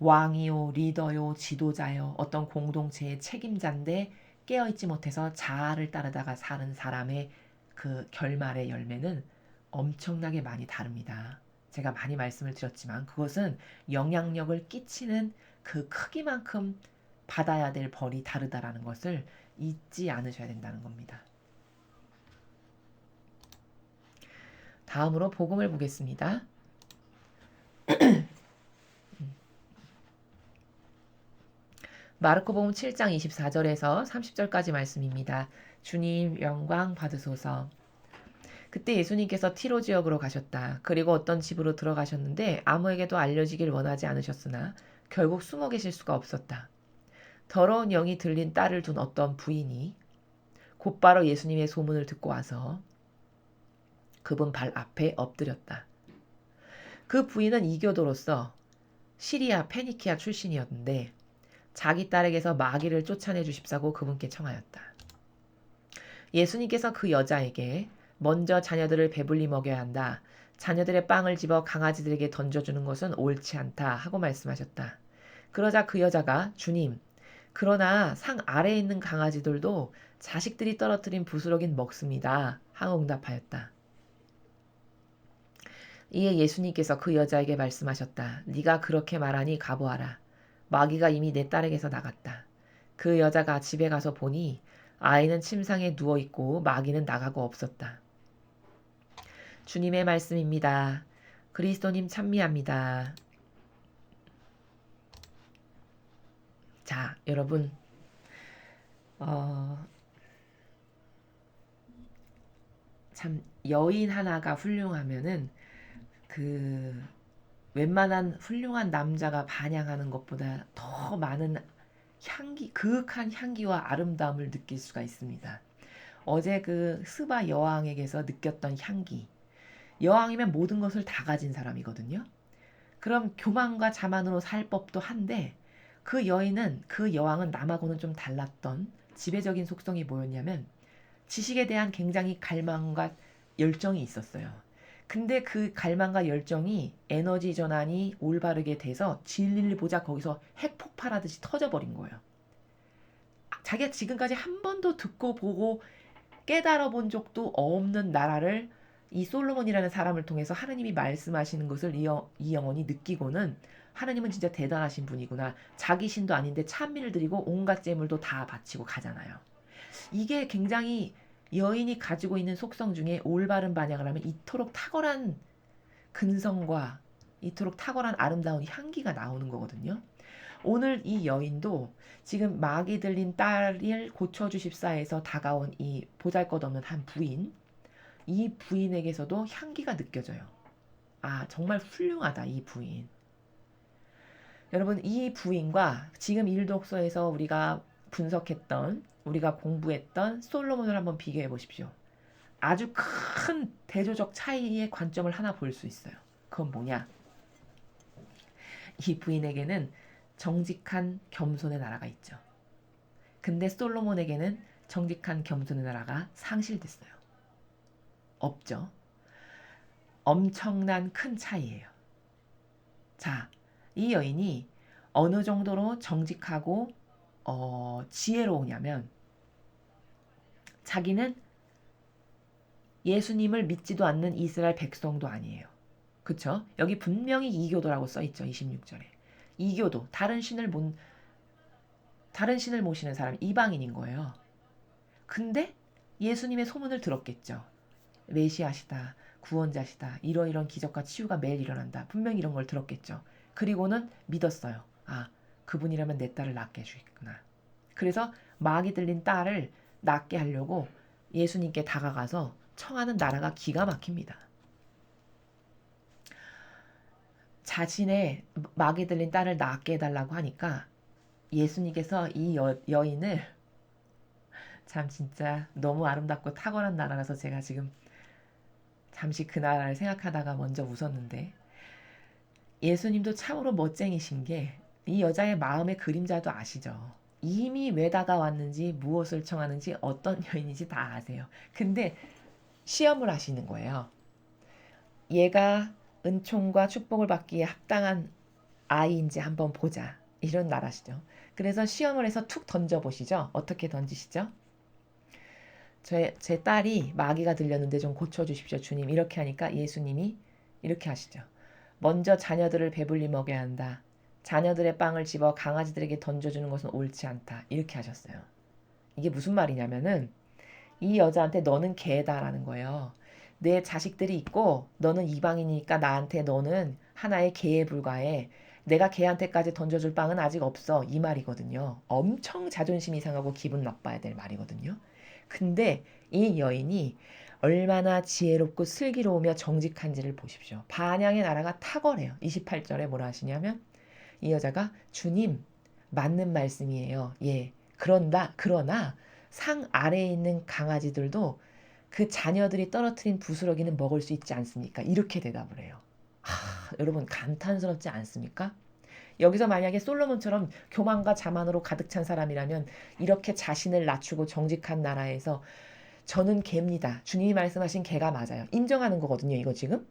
왕이요, 리더요, 지도자요, 어떤 공동체의 책임자인데 깨어있지 못해서 자아를 따르다가 사는 사람의 그 결말의 열매는 엄청나게 많이 다릅니다. 제가 많이 말씀을 드렸지만 그것은 영향력을 끼치는 그 크기만큼 받아야 될 벌이 다르다라는 것을 잊지 않으셔야 된다는 겁니다. 다음으로 복음을 보겠습니다. 마르코복음 7장 24절에서 30절까지 말씀입니다. 주님 영광 받으소서. 그때 예수님께서 티로 지역으로 가셨다. 그리고 어떤 집으로 들어가셨는데 아무에게도 알려지길 원하지 않으셨으나 결국 숨어 계실 수가 없었다. 더러운 영이 들린 딸을 둔 어떤 부인이 곧바로 예수님의 소문을 듣고 와서 그분 발 앞에 엎드렸다. 그 부인은 이교도로서 시리아 페니키아 출신이었는데 자기 딸에게서 마귀를 쫓아내 주십사고 그분께 청하였다. 예수님께서 그 여자에게 먼저 자녀들을 배불리 먹여야 한다, 자녀들의 빵을 집어 강아지들에게 던져주는 것은 옳지 않다 하고 말씀하셨다. 그러자 그 여자가 주님, 그러나 상 아래에 있는 강아지들도 자식들이 떨어뜨린 부스러긴 먹습니다 하고 응답하였다. 이에 예수님께서 그 여자에게 말씀하셨다. 네가 그렇게 말하니 가보아라. 마귀가 이미 내 딸에게서 나갔다. 그 여자가 집에 가서 보니 아이는 침상에 누워있고 마귀는 나가고 없었다. 주님의 말씀입니다. 그리스도님 찬미합니다. 자, 여러분, 참 여인 하나가 훌륭하면은 그 웬만한 훌륭한 남자가 반향하는 것보다 더 많은 향기, 그윽한 향기와 아름다움을 느낄 수가 있습니다. 어제 그 스바 여왕에게서 느꼈던 향기, 여왕이면 모든 것을 다 가진 사람이거든요. 그럼 교만과 자만으로 살 법도 한데, 그 여인은, 그 여왕은 남하고는 좀 달랐던 지배적인 속성이 뭐였냐면 지식에 대한 굉장히 갈망과 열정이 있었어요. 근데 그 갈망과 열정이 에너지 전환이 올바르게 돼서 진리를 보자 거기서 핵 폭발하듯이 터져버린 거예요. 자기가 지금까지 한 번도 듣고 보고 깨달아 본 적도 없는 나라를 이 솔로몬이라는 사람을 통해서 하나님이 말씀하시는 것을 이 영혼이 느끼고는, 하나님은 진짜 대단하신 분이구나, 자기 신도 아닌데 찬미를 드리고 온갖 재물도 다 바치고 가잖아요. 이게 굉장히 여인이 가지고 있는 속성 중에 올바른 반향을 하면 이토록 탁월한 근성과 이토록 탁월한 아름다운 향기가 나오는 거거든요. 오늘 이 여인도 지금 막이 들린 딸을 고쳐주십사 해서 다가온 이 보잘것없는 한 부인, 이 부인에게서도 향기가 느껴져요. 아, 정말 훌륭하다, 이 부인. 여러분, 이 부인과 지금 일독서에서 우리가 분석했던, 우리가 공부했던 솔로몬을 한번 비교해 보십시오. 아주 큰 대조적 차이의 관점을 하나 볼 수 있어요. 그건 뭐냐? 이 부인에게는 정직한 겸손의 나라가 있죠. 근데 솔로몬에게는 정직한 겸손의 나라가 상실됐어요. 없죠. 엄청난 큰 차이예요. 자, 이 여인이 어느 정도로 정직하고 지혜로우냐면 자기는 예수님을 믿지도 않는 이스라엘 백성도 아니에요. 그쵸? 여기 분명히 이교도라고 써있죠. 26절에. 이교도, 다른 신을 모시는 사람, 이방인인 거예요. 근데 예수님의 소문을 들었겠죠. 메시아시다, 구원자시다, 이러이런 기적과 치유가 매일 일어난다. 분명히 이런 걸 들었겠죠. 그리고는 믿었어요. 아, 그분이라면 내 딸을 낳게 해주겠구나. 그래서 막이 들린 딸을 낳게 하려고 예수님께 다가가서 청하는 나라가 기가 막힙니다. 자신의 막이 들린 딸을 낳게 해달라고 하니까 예수님께서 이 여인을, 참 진짜 너무 아름답고 탁월한 나라라서 제가 지금 잠시 그 나라를 생각하다가 먼저 웃었는데, 예수님도 참으로 멋쟁이신 게 이 여자의 마음의 그림자도 아시죠? 이미 왜 다가왔는지, 무엇을 청하는지, 어떤 여인인지 다 아세요. 근데 시험을 하시는 거예요. 얘가 은총과 축복을 받기에 합당한 아이인지 한번 보자. 이런 나라시죠. 그래서 시험을 해서 툭 던져보시죠. 어떻게 던지시죠? 제 딸이 마귀가 들렸는데 좀 고쳐주십시오, 주님. 이렇게 하니까 예수님이 이렇게 하시죠. 먼저 자녀들을 배불리 먹여야 한다. 자녀들의 빵을 집어 강아지들에게 던져주는 것은 옳지 않다. 이렇게 하셨어요. 이게 무슨 말이냐면은 이 여자한테 너는 개다라는 거예요. 내 자식들이 있고 너는 이방인이니까 나한테 너는 하나의 개에 불과해. 내가 개한테까지 던져줄 빵은 아직 없어. 이 말이거든요. 엄청 자존심이 상하고 기분 나빠야 될 말이거든요. 근데 이 여인이 얼마나 지혜롭고 슬기로우며 정직한지를 보십시오. 반향의 나라가 탁월해요. 28절에 뭐라 하시냐면 이 여자가 주님 맞는 말씀이에요. 예. 그러나 상 아래에 있는 강아지들도 그 자녀들이 떨어뜨린 부스러기는 먹을 수 있지 않습니까? 이렇게 대답을 해요. 여러분 감탄스럽지 않습니까? 여기서 만약에 솔로몬처럼 교만과 자만으로 가득 찬 사람이라면 이렇게 자신을 낮추고 정직한 나라에서 저는 개입니다. 주님이 말씀하신 개가 맞아요. 인정하는 거거든요. 이거 지금.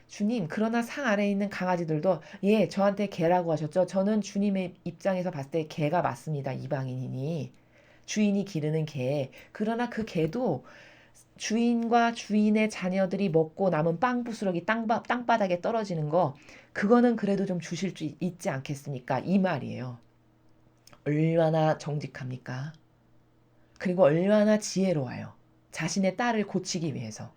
주님, 그러나 상 아래에 있는 강아지들도 예, 저한테 개라고 하셨죠. 저는 주님의 입장에서 봤을 때 개가 맞습니다. 이방인이니. 주인이 기르는 개. 그러나 그 개도 주인과 주인의 자녀들이 먹고 남은 빵 부스러기 땅바닥에 떨어지는 거, 그거는 그래도 좀 주실 수 있지 않겠습니까? 이 말이에요. 얼마나 정직합니까? 그리고 얼마나 지혜로워요. 자신의 딸을 고치기 위해서.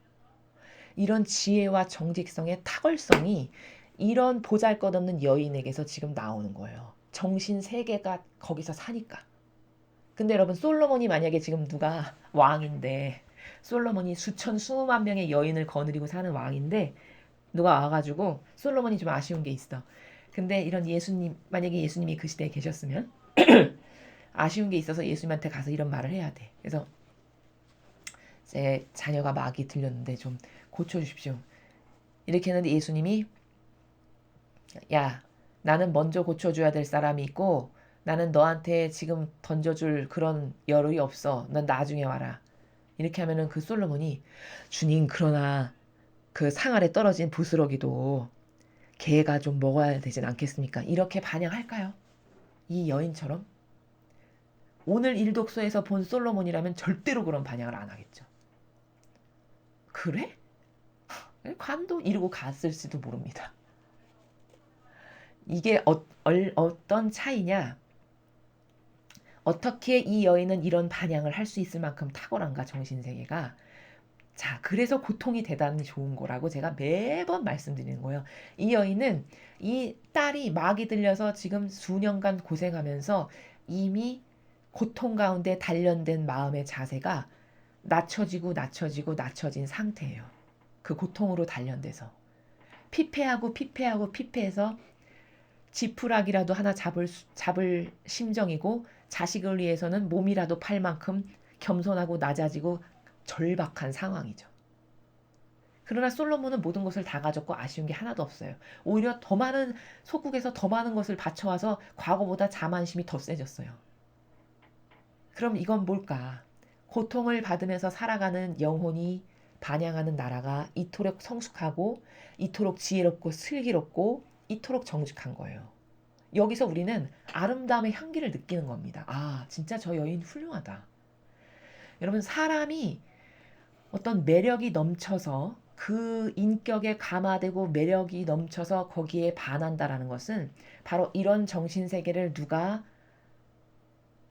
이런 지혜와 정직성의 탁월성이 이런 보잘것없는 여인에게서 지금 나오는 거예요. 정신 세계가 거기서 사니까. 근데 여러분, 솔로몬이 만약에 지금 누가 왕인데, 솔로몬이 수만 명의 여인을 거느리고 사는 왕인데 누가 와가지고 솔로몬이 좀 아쉬운 게 있어. 근데 이런 만약에 예수님이 그 시대에 계셨으면 아쉬운 게 있어서 예수님한테 가서 이런 말을 해야 돼. 그래서 제 자녀가 막이 들렸는데 좀 고쳐주십시오. 이렇게 했는데 예수님이 야, 나는 먼저 고쳐줘야 될 사람이 있고 나는 너한테 지금 던져줄 그런 여력이 없어. 넌 나중에 와라. 이렇게 하면은 그 솔로몬이 주님, 그러나 그 상 아래 떨어진 부스러기도 개가 좀 먹어야 되진 않겠습니까? 이렇게 반영할까요? 이 여인처럼? 오늘 일독서에서 본 솔로몬이라면 절대로 그런 반영을 안 하겠죠. 그래? 관도 이러고 갔을지도 모릅니다. 이게 어떤 차이냐? 어떻게 이 여인은 이런 반향을 할 수 있을 만큼 탁월한가, 정신세계가. 자, 그래서 고통이 대단히 좋은 거라고 제가 매번 말씀드리는 거예요. 이 여인은 이 딸이 막이 들려서 지금 수년간 고생하면서 이미 고통 가운데 단련된 마음의 자세가 낮춰진 상태예요. 그 고통으로 단련돼서. 피폐해서 지푸라기라도 하나 잡을 심정이고 자식을 위해서는 몸이라도 팔 만큼 겸손하고 낮아지고 절박한 상황이죠. 그러나 솔로몬은 모든 것을 다 가졌고 아쉬운 게 하나도 없어요. 오히려 더 많은 소국에서 더 많은 것을 바쳐와서 과거보다 자만심이 더 세졌어요. 그럼 이건 뭘까? 고통을 받으면서 살아가는 영혼이 반영하는 나라가 이토록 성숙하고 이토록 지혜롭고 슬기롭고 이토록 정직한 거예요. 여기서 우리는 아름다움의 향기를 느끼는 겁니다. 아, 진짜 저 여인 훌륭하다. 여러분, 사람이 어떤 매력이 넘쳐서 그 인격에 감화되고 매력이 넘쳐서 거기에 반한다라는 것은 바로 이런 정신세계를 누가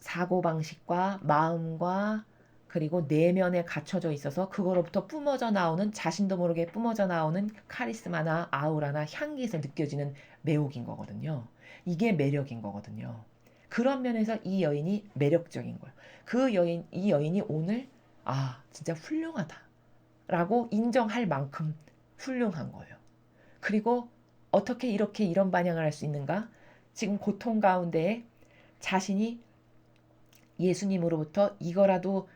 사고방식과 마음과 그리고 내면에 갖춰져 있어서 그거로부터 뿜어져 나오는 자신도 모르게 뿜어져 나오는 카리스마나 아우라나 향기에서 느껴지는 매혹인 거거든요. 이게 매력인 거거든요. 그런 면에서 이 여인이 매력적인 거예요. 이 여인이 오늘 진짜 훌륭하다 라고 인정할 만큼 훌륭한 거예요. 그리고 어떻게 이렇게 이런 반영을 할 수 있는가? 지금 고통 가운데 자신이 예수님으로부터 이거라도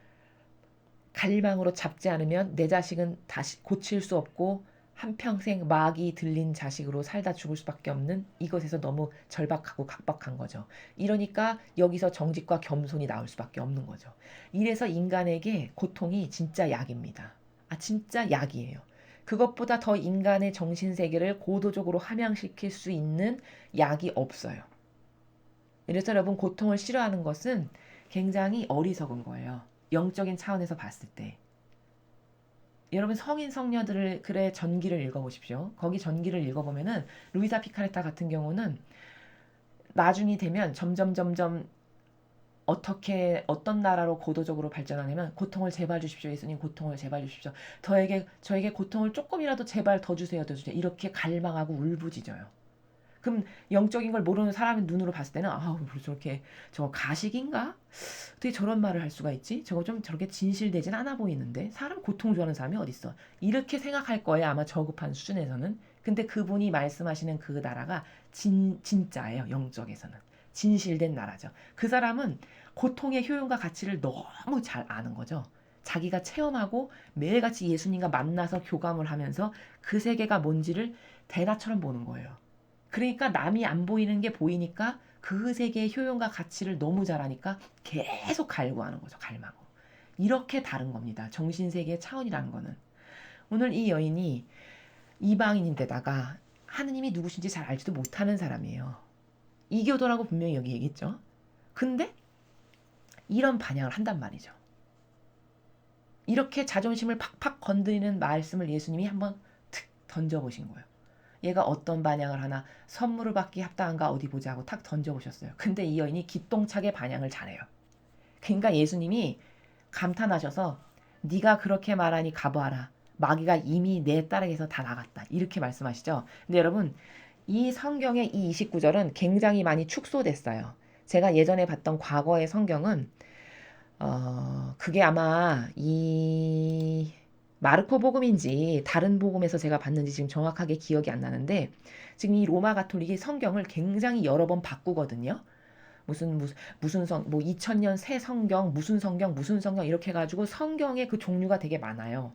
갈망으로 잡지 않으면 내 자식은 다시 고칠 수 없고 한평생 막이 들린 자식으로 살다 죽을 수밖에 없는 이것에서 너무 절박하고 각박한 거죠. 이러니까 여기서 정직과 겸손이 나올 수밖에 없는 거죠. 이래서 인간에게 고통이 진짜 약입니다. 진짜 약이에요. 그것보다 더 인간의 정신세계를 고도적으로 함양시킬 수 있는 약이 없어요. 이래서 여러분, 고통을 싫어하는 것은 굉장히 어리석은 거예요. 영적인 차원에서 봤을 때. 여러분, 성인 성녀들의 글의 전기를 읽어보십시오. 거기 전기를 읽어보면은 루이사 피카레타 같은 경우는 나중이 되면 점점 어떤 나라로 고도적으로 발전하냐면 고통을 제발 주십시오. 예수님, 고통을 제발 주십시오. 저에게 고통을 조금이라도 제발 더 주세요. 이렇게 갈망하고 울부짖어요. 그럼 영적인 걸 모르는 사람의 눈으로 봤을 때는 저렇게 저거 가식인가? 어떻게 저런 말을 할 수가 있지? 저거 좀 저렇게 진실되진 않아 보이는데 사람 고통 좋아하는 사람이 어딨어? 이렇게 생각할 거예요. 아마 저급한 수준에서는. 근데 그분이 말씀하시는 그 나라가 진짜예요. 영적에서는. 진실된 나라죠. 그 사람은 고통의 효용과 가치를 너무 잘 아는 거죠. 자기가 체험하고 매일같이 예수님과 만나서 교감을 하면서 그 세계가 뭔지를 대낮처럼 보는 거예요. 그러니까 남이 안 보이는 게 보이니까 그 세계의 효용과 가치를 너무 잘하니까 계속 갈구하는 거죠. 갈망으로. 이렇게 다른 겁니다. 정신세계의 차원이라는 거는. 오늘 이 여인이 이방인인데다가 하느님이 누구신지 잘 알지도 못하는 사람이에요. 이교도라고 분명히 여기 얘기했죠. 근데 이런 반향을 한단 말이죠. 이렇게 자존심을 팍팍 건드리는 말씀을 예수님이 한번 툭 던져보신 거예요. 얘가 어떤 반향을 하나, 선물을 받기 합당한가 어디 보자 하고 탁 던져보셨어요. 근데 이 여인이 기똥차게 반향을 잘해요. 그러니까 예수님이 감탄하셔서 네가 그렇게 말하니 가보아라. 마귀가 이미 내 딸에게서 다 나갔다. 이렇게 말씀하시죠. 근데 여러분, 이 성경의 이 29절은 굉장히 많이 축소됐어요. 제가 예전에 봤던 과거의 성경은 그게 아마 이 마르코 복음인지 다른 복음에서 제가 봤는지 지금 정확하게 기억이 안 나는데, 지금 이 로마 가톨릭이 성경을 굉장히 여러 번 바꾸거든요. 무슨 2000년 새 성경, 무슨 성경 이렇게 해가지고 성경의 그 종류가 되게 많아요.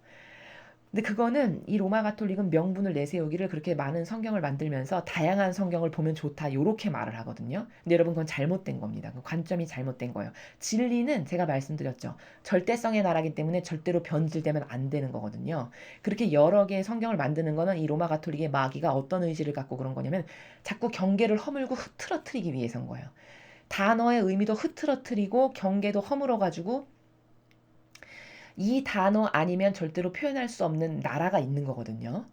근데 그거는 이 로마 가톨릭은 명분을 내세우기를 그렇게 많은 성경을 만들면서 다양한 성경을 보면 좋다 요렇게 말을 하거든요. 근데 여러분, 그건 잘못된 겁니다. 그 관점이 잘못된 거예요. 진리는 제가 말씀드렸죠. 절대성의 나라기 때문에 절대로 변질되면 안 되는 거거든요. 그렇게 여러 개의 성경을 만드는 거는 이 로마 가톨릭의 마귀가 어떤 의지를 갖고 그런 거냐면 자꾸 경계를 허물고 흐트러뜨리기 위해서인 거예요. 단어의 의미도 흐트러뜨리고 경계도 허물어가지고 이 단어 아니면 절대로 표현할 수 없는 나라가 있는 거거든요.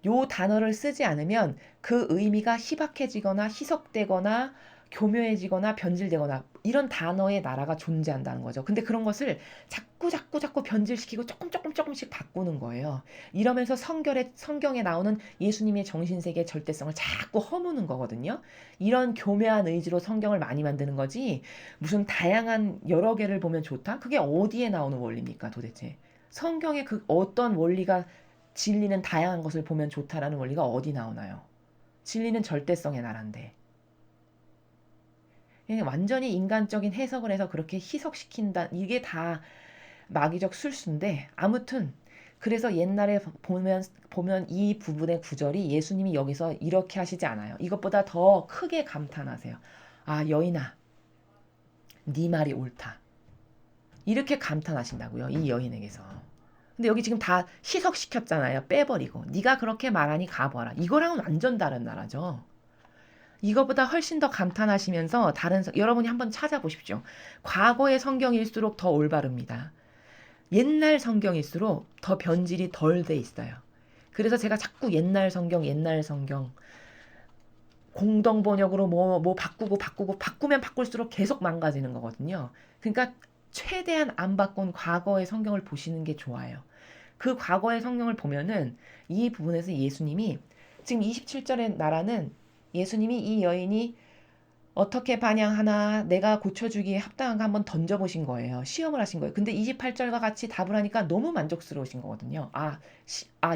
요 단어를 쓰지 않으면 그 의미가 희박해지거나 희석되거나 교묘해지거나 변질되거나 이런 단어의 나라가 존재한다는 거죠. 근데 그런 것을 자꾸 변질시키고 조금씩 바꾸는 거예요. 이러면서 성경에 나오는 예수님의 정신세계의 절대성을 자꾸 허무는 거거든요. 이런 교묘한 의지로 성경을 많이 만드는 거지 무슨 다양한 여러 개를 보면 좋다? 그게 어디에 나오는 원리입니까 도대체? 성경에 그 어떤 원리가 진리는 다양한 것을 보면 좋다라는 원리가 어디 나오나요? 진리는 절대성의 나라인데. 완전히 인간적인 해석을 해서 그렇게 희석시킨다. 이게 다 마귀적 술수인데 아무튼 그래서 옛날에 보면 이 부분의 구절이 예수님이 여기서 이렇게 하시지 않아요. 이것보다 더 크게 감탄하세요. 아 여인아 네 말이 옳다. 이렇게 감탄하신다고요. 이 여인에게서. 근데 여기 지금 다 희석시켰잖아요. 빼버리고. 네가 그렇게 말하니 가봐라. 이거랑은 완전 다른 나라죠. 이거보다 훨씬 더 감탄하시면서 여러분이 한번 찾아보십시오. 과거의 성경일수록 더 올바릅니다. 옛날 성경일수록 더 변질이 덜 돼 있어요. 그래서 제가 자꾸 옛날 성경 공동 번역으로 뭐 바꾸면 바꿀수록 계속 망가지는 거거든요. 그러니까 최대한 안 바꾼 과거의 성경을 보시는 게 좋아요. 그 과거의 성경을 보면은 이 부분에서 예수님이 지금 27절의 나라는 예수님이 이 여인이 어떻게 반향하나 내가 고쳐주기에 합당한가 한번 던져보신 거예요. 시험을 하신 거예요. 근데 28절과 같이 답을 하니까 너무 만족스러우신 거거든요.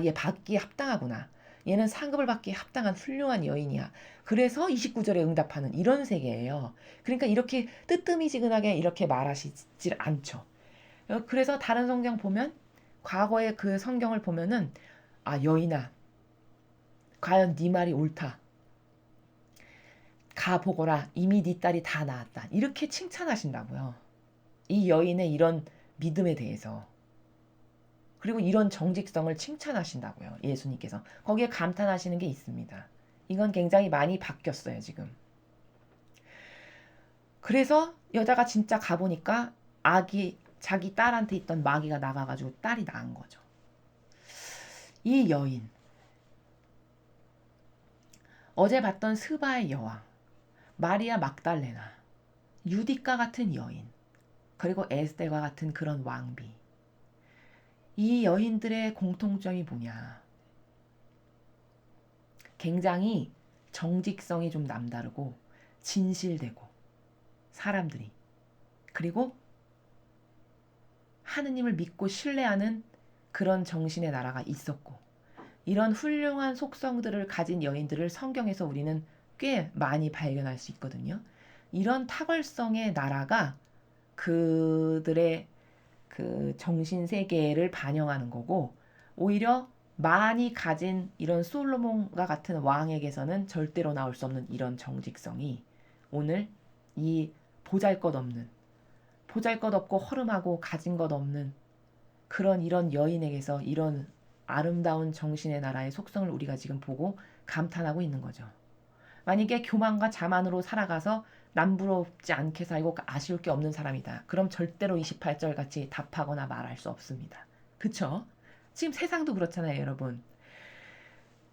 얘 받기에 합당하구나. 얘는 상급을 받기에 합당한 훌륭한 여인이야. 그래서 29절에 응답하는 이런 세계예요. 그러니까 이렇게 뜨뜨미지근하게 이렇게 말하시질 않죠. 그래서 다른 성경 보면 과거의 그 성경을 보면은 여인아 과연 네 말이 옳다. 가보거라 이미 네 딸이 다 나았다. 이렇게 칭찬하신다고요. 이 여인의 이런 믿음에 대해서. 그리고 이런 정직성을 칭찬하신다고요. 예수님께서. 거기에 감탄하시는 게 있습니다. 이건 굉장히 많이 바뀌었어요. 지금. 그래서 여자가 진짜 가보니까 자기 딸한테 있던 마귀가 나가가지고 딸이 낳은 거죠. 이 여인. 어제 봤던 스바의 여왕. 마리아 막달레나, 유디카 같은 여인, 그리고 에스더와 같은 그런 왕비. 이 여인들의 공통점이 뭐냐? 굉장히 정직성이 좀 남다르고 진실되고 사람들이 그리고 하느님을 믿고 신뢰하는 그런 정신의 나라가 있었고 이런 훌륭한 속성들을 가진 여인들을 성경에서 우리는 꽤 많이 발견할 수 있거든요. 이런 탁월성의 나라가 그들의 그 정신 세계를 반영하는 거고 오히려 많이 가진 이런 솔로몬과 같은 왕에게서는 절대로 나올 수 없는 이런 정직성이 오늘 이 보잘것없고 허름하고 가진 것 없는 이런 여인에게서 이런 아름다운 정신의 나라의 속성을 우리가 지금 보고 감탄하고 있는 거죠. 만약에 교만과 자만으로 살아가서 남부럽지 않게 살고 아쉬울 게 없는 사람이다. 그럼 절대로 28절 같이 답하거나 말할 수 없습니다. 그쵸? 지금 세상도 그렇잖아요, 여러분.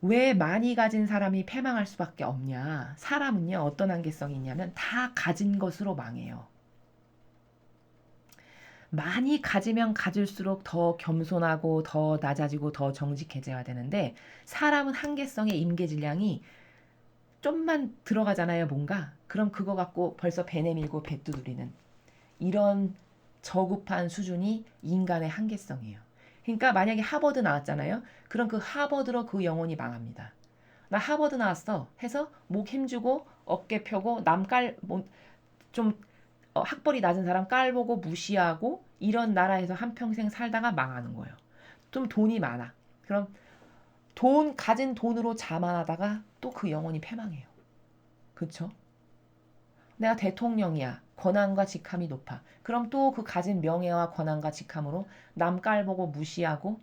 왜 많이 가진 사람이 패망할 수밖에 없냐? 사람은요, 어떤 한계성이 있냐면 다 가진 것으로 망해요. 많이 가지면 가질수록 더 겸손하고 더 낮아지고 더 정직해져야 되는데 사람은 한계성의 임계질량이 좀만 들어가잖아요, 뭔가. 그럼 그거 갖고 벌써 배 내밀고 배 두드리는 이런 저급한 수준이 인간의 한계성이에요. 그러니까 만약에 하버드 나왔잖아요. 그럼 그 하버드로 그 영혼이 망합니다. 나 하버드 나왔어 해서 목 힘주고 어깨 펴고 좀 학벌이 낮은 사람 깔보고 무시하고 이런 나라에서 한평생 살다가 망하는 거예요. 좀 돈이 많아. 그럼 가진 돈으로 자만하다가 또 그 영혼이 패망해요. 그쵸? 내가 대통령이야. 권한과 직함이 높아. 그럼 또 그 가진 명예와 권한과 직함으로 남 깔보고 무시하고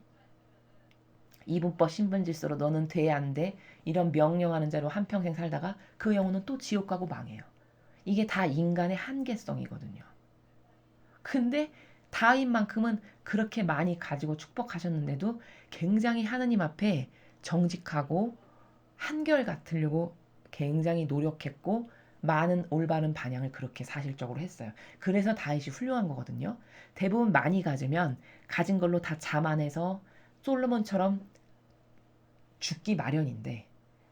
이분법 신분질서로 너는 돼 안 돼. 이런 명령하는 자로 한평생 살다가 그 영혼은 또 지옥 가고 망해요. 이게 다 인간의 한계성이거든요. 근데 다윗만큼은 그렇게 많이 가지고 축복하셨는데도 굉장히 하느님 앞에 정직하고 한결같으려고 굉장히 노력했고 많은 올바른 반향을 그렇게 사실적으로 했어요. 그래서 다윗이 훌륭한 거거든요. 대부분 많이 가지면 가진 걸로 다 자만해서 솔로몬처럼 죽기 마련인데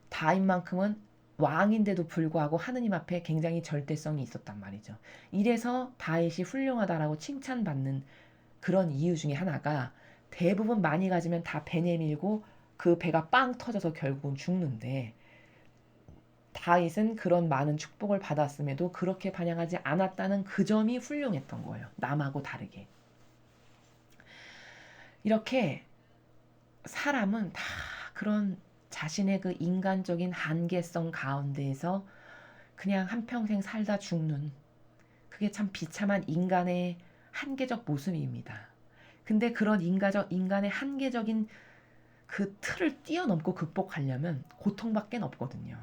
다윗만큼은 왕인데도 불구하고 하느님 앞에 굉장히 절대성이 있었단 말이죠. 이래서 다윗이 훌륭하다라고 칭찬받는 그런 이유 중에 하나가 대부분 많이 가지면 다 배 내밀고 그 배가 빵 터져서 결국은 죽는데 다윗은 그런 많은 축복을 받았음에도 그렇게 반향하지 않았다는 그 점이 훌륭했던 거예요. 남하고 다르게. 이렇게 사람은 다 그런 자신의 그 인간적인 한계성 가운데에서 그냥 한평생 살다 죽는 그게 참 비참한 인간의 한계적 모습입니다. 근데 그런 인간의 한계적인 그 틀을 뛰어넘고 극복하려면 고통밖에 없거든요.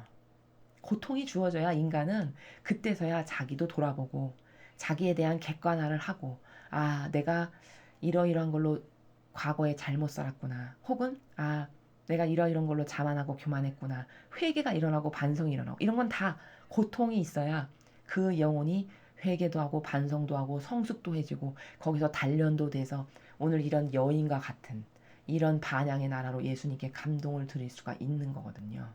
고통이 주어져야 인간은 그때서야 자기도 돌아보고 자기에 대한 객관화를 하고 아, 내가 이러이러한 걸로 과거에 잘못 살았구나. 혹은 아, 내가 이러이러한 걸로 자만하고 교만했구나. 회개가 일어나고 반성이 일어나고 이런 건 다 고통이 있어야 그 영혼이 회개도 하고 반성도 하고 성숙도 해지고 거기서 단련도 돼서 오늘 이런 여인과 같은 이런 반향의 나라로 예수님께 감동을 드릴 수가 있는 거거든요.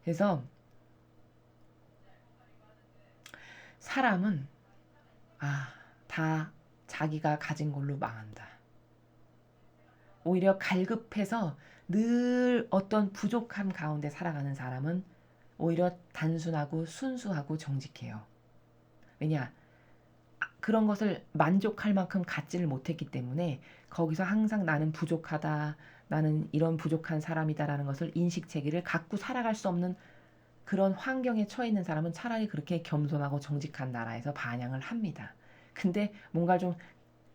그래서 사람은 다 자기가 가진 걸로 망한다. 오히려 갈급해서 늘 어떤 부족함 가운데 살아가는 사람은 오히려 단순하고 순수하고 정직해요. 왜냐? 그런 것을 만족할 만큼 갖지를 못했기 때문에 거기서 항상 나는 부족하다, 나는 이런 부족한 사람이다라는 것을 인식체계를 갖고 살아갈 수 없는 그런 환경에 처해 있는 사람은 차라리 그렇게 겸손하고 정직한 나라에서 반향을 합니다. 근데 뭔가 좀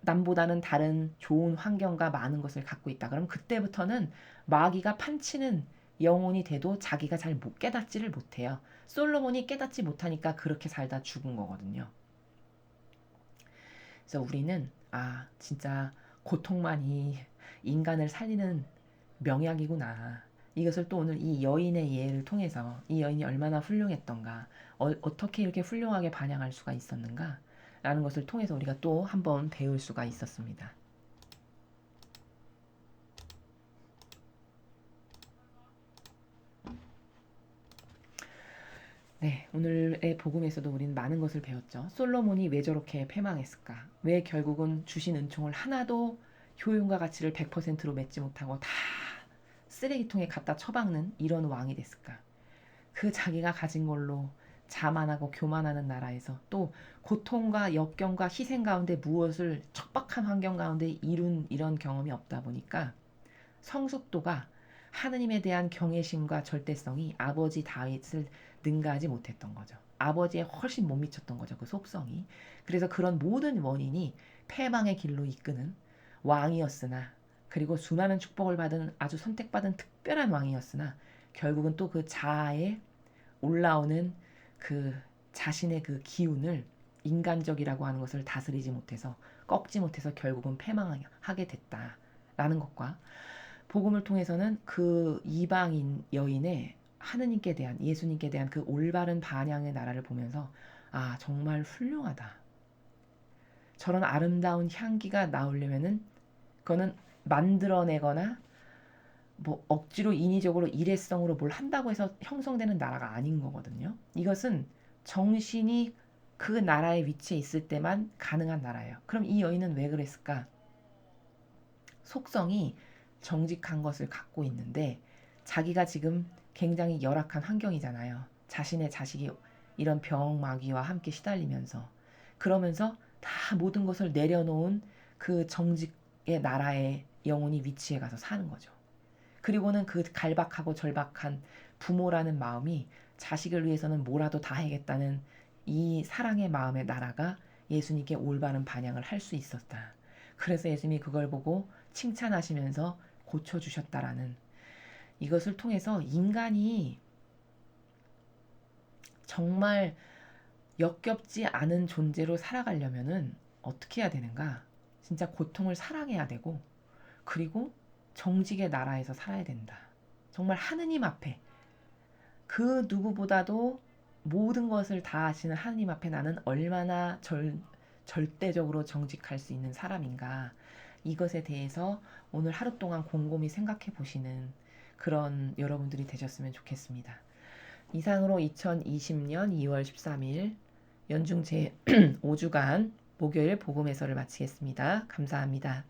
남보다는 다른 좋은 환경과 많은 것을 갖고 있다. 그럼 그때부터는 마귀가 판치는 영혼이 돼도 자기가 잘 못 깨닫지를 못해요. 솔로몬이 깨닫지 못하니까 그렇게 살다 죽은 거거든요. 그래서 우리는 진짜 고통만이 인간을 살리는 명약이구나. 이것을 또 오늘 이 여인의 예를 통해서 이 여인이 얼마나 훌륭했던가, 어떻게 이렇게 훌륭하게 반향할 수가 있었는가 라는 것을 통해서 우리가 또 한번 배울 수가 있었습니다. 네, 오늘의 복음에서도 우리는 많은 것을 배웠죠. 솔로몬이 왜 저렇게 패망했을까? 왜 결국은 주신 은총을 하나도 효용과 가치를 100%로 맺지 못하고 다 쓰레기통에 갖다 처박는 이런 왕이 됐을까? 그 자기가 가진 걸로 자만하고 교만하는 나라에서 또 고통과 역경과 희생 가운데 무엇을 척박한 환경 가운데 이룬 이런 경험이 없다 보니까 성숙도가 하느님에 대한 경외심과 절대성이 아버지 다윗을 능가하지 못했던 거죠. 아버지에 훨씬 못 미쳤던 거죠. 그 속성이. 그래서 그런 모든 원인이 패망의 길로 이끄는 왕이었으나 그리고 수많은 축복을 받은 아주 선택받은 특별한 왕이었으나 결국은 또 그 자아에 올라오는 그 자신의 그 기운을 인간적이라고 하는 것을 다스리지 못해서 꺾지 못해서 결국은 패망하게 됐다라는 것과 복음을 통해서는 그 이방인 여인의 하느님께 대한 예수님께 대한 그 올바른 반향의 나라를 보면서 정말 훌륭하다. 저런 아름다운 향기가 나오려면은 그거는 만들어내거나 뭐 억지로 인위적으로 일회성으로 뭘 한다고 해서 형성되는 나라가 아닌 거거든요. 이것은 정신이 그 나라의 위치에 있을 때만 가능한 나라예요. 그럼 이 여인은 왜 그랬을까? 속성이 정직한 것을 갖고 있는데 자기가 지금 굉장히 열악한 환경이잖아요. 자신의 자식이 이런 병, 마귀와 함께 시달리면서 그러면서 다 모든 것을 내려놓은 그 정직의 나라의 영혼이 위치해 가서 사는 거죠. 그리고는 그 갈박하고 절박한 부모라는 마음이 자식을 위해서는 뭐라도 다 해야겠다는 이 사랑의 마음의 나라가 예수님께 올바른 반향을 할 수 있었다. 그래서 예수님이 그걸 보고 칭찬하시면서 고쳐주셨다라는 이것을 통해서 인간이 정말 역겹지 않은 존재로 살아가려면은 어떻게 해야 되는가? 진짜 고통을 사랑해야 되고 그리고 정직의 나라에서 살아야 된다. 정말 하느님 앞에 그 누구보다도 모든 것을 다 아시는 하나님 앞에 나는 얼마나 절대적으로 정직할 수 있는 사람인가. 이것에 대해서 오늘 하루 동안 곰곰이 생각해 보시는 그런 여러분들이 되셨으면 좋겠습니다. 이상으로 2020년 2월 13일 연중 제 5주간 목요일 복음 해설을 마치겠습니다. 감사합니다.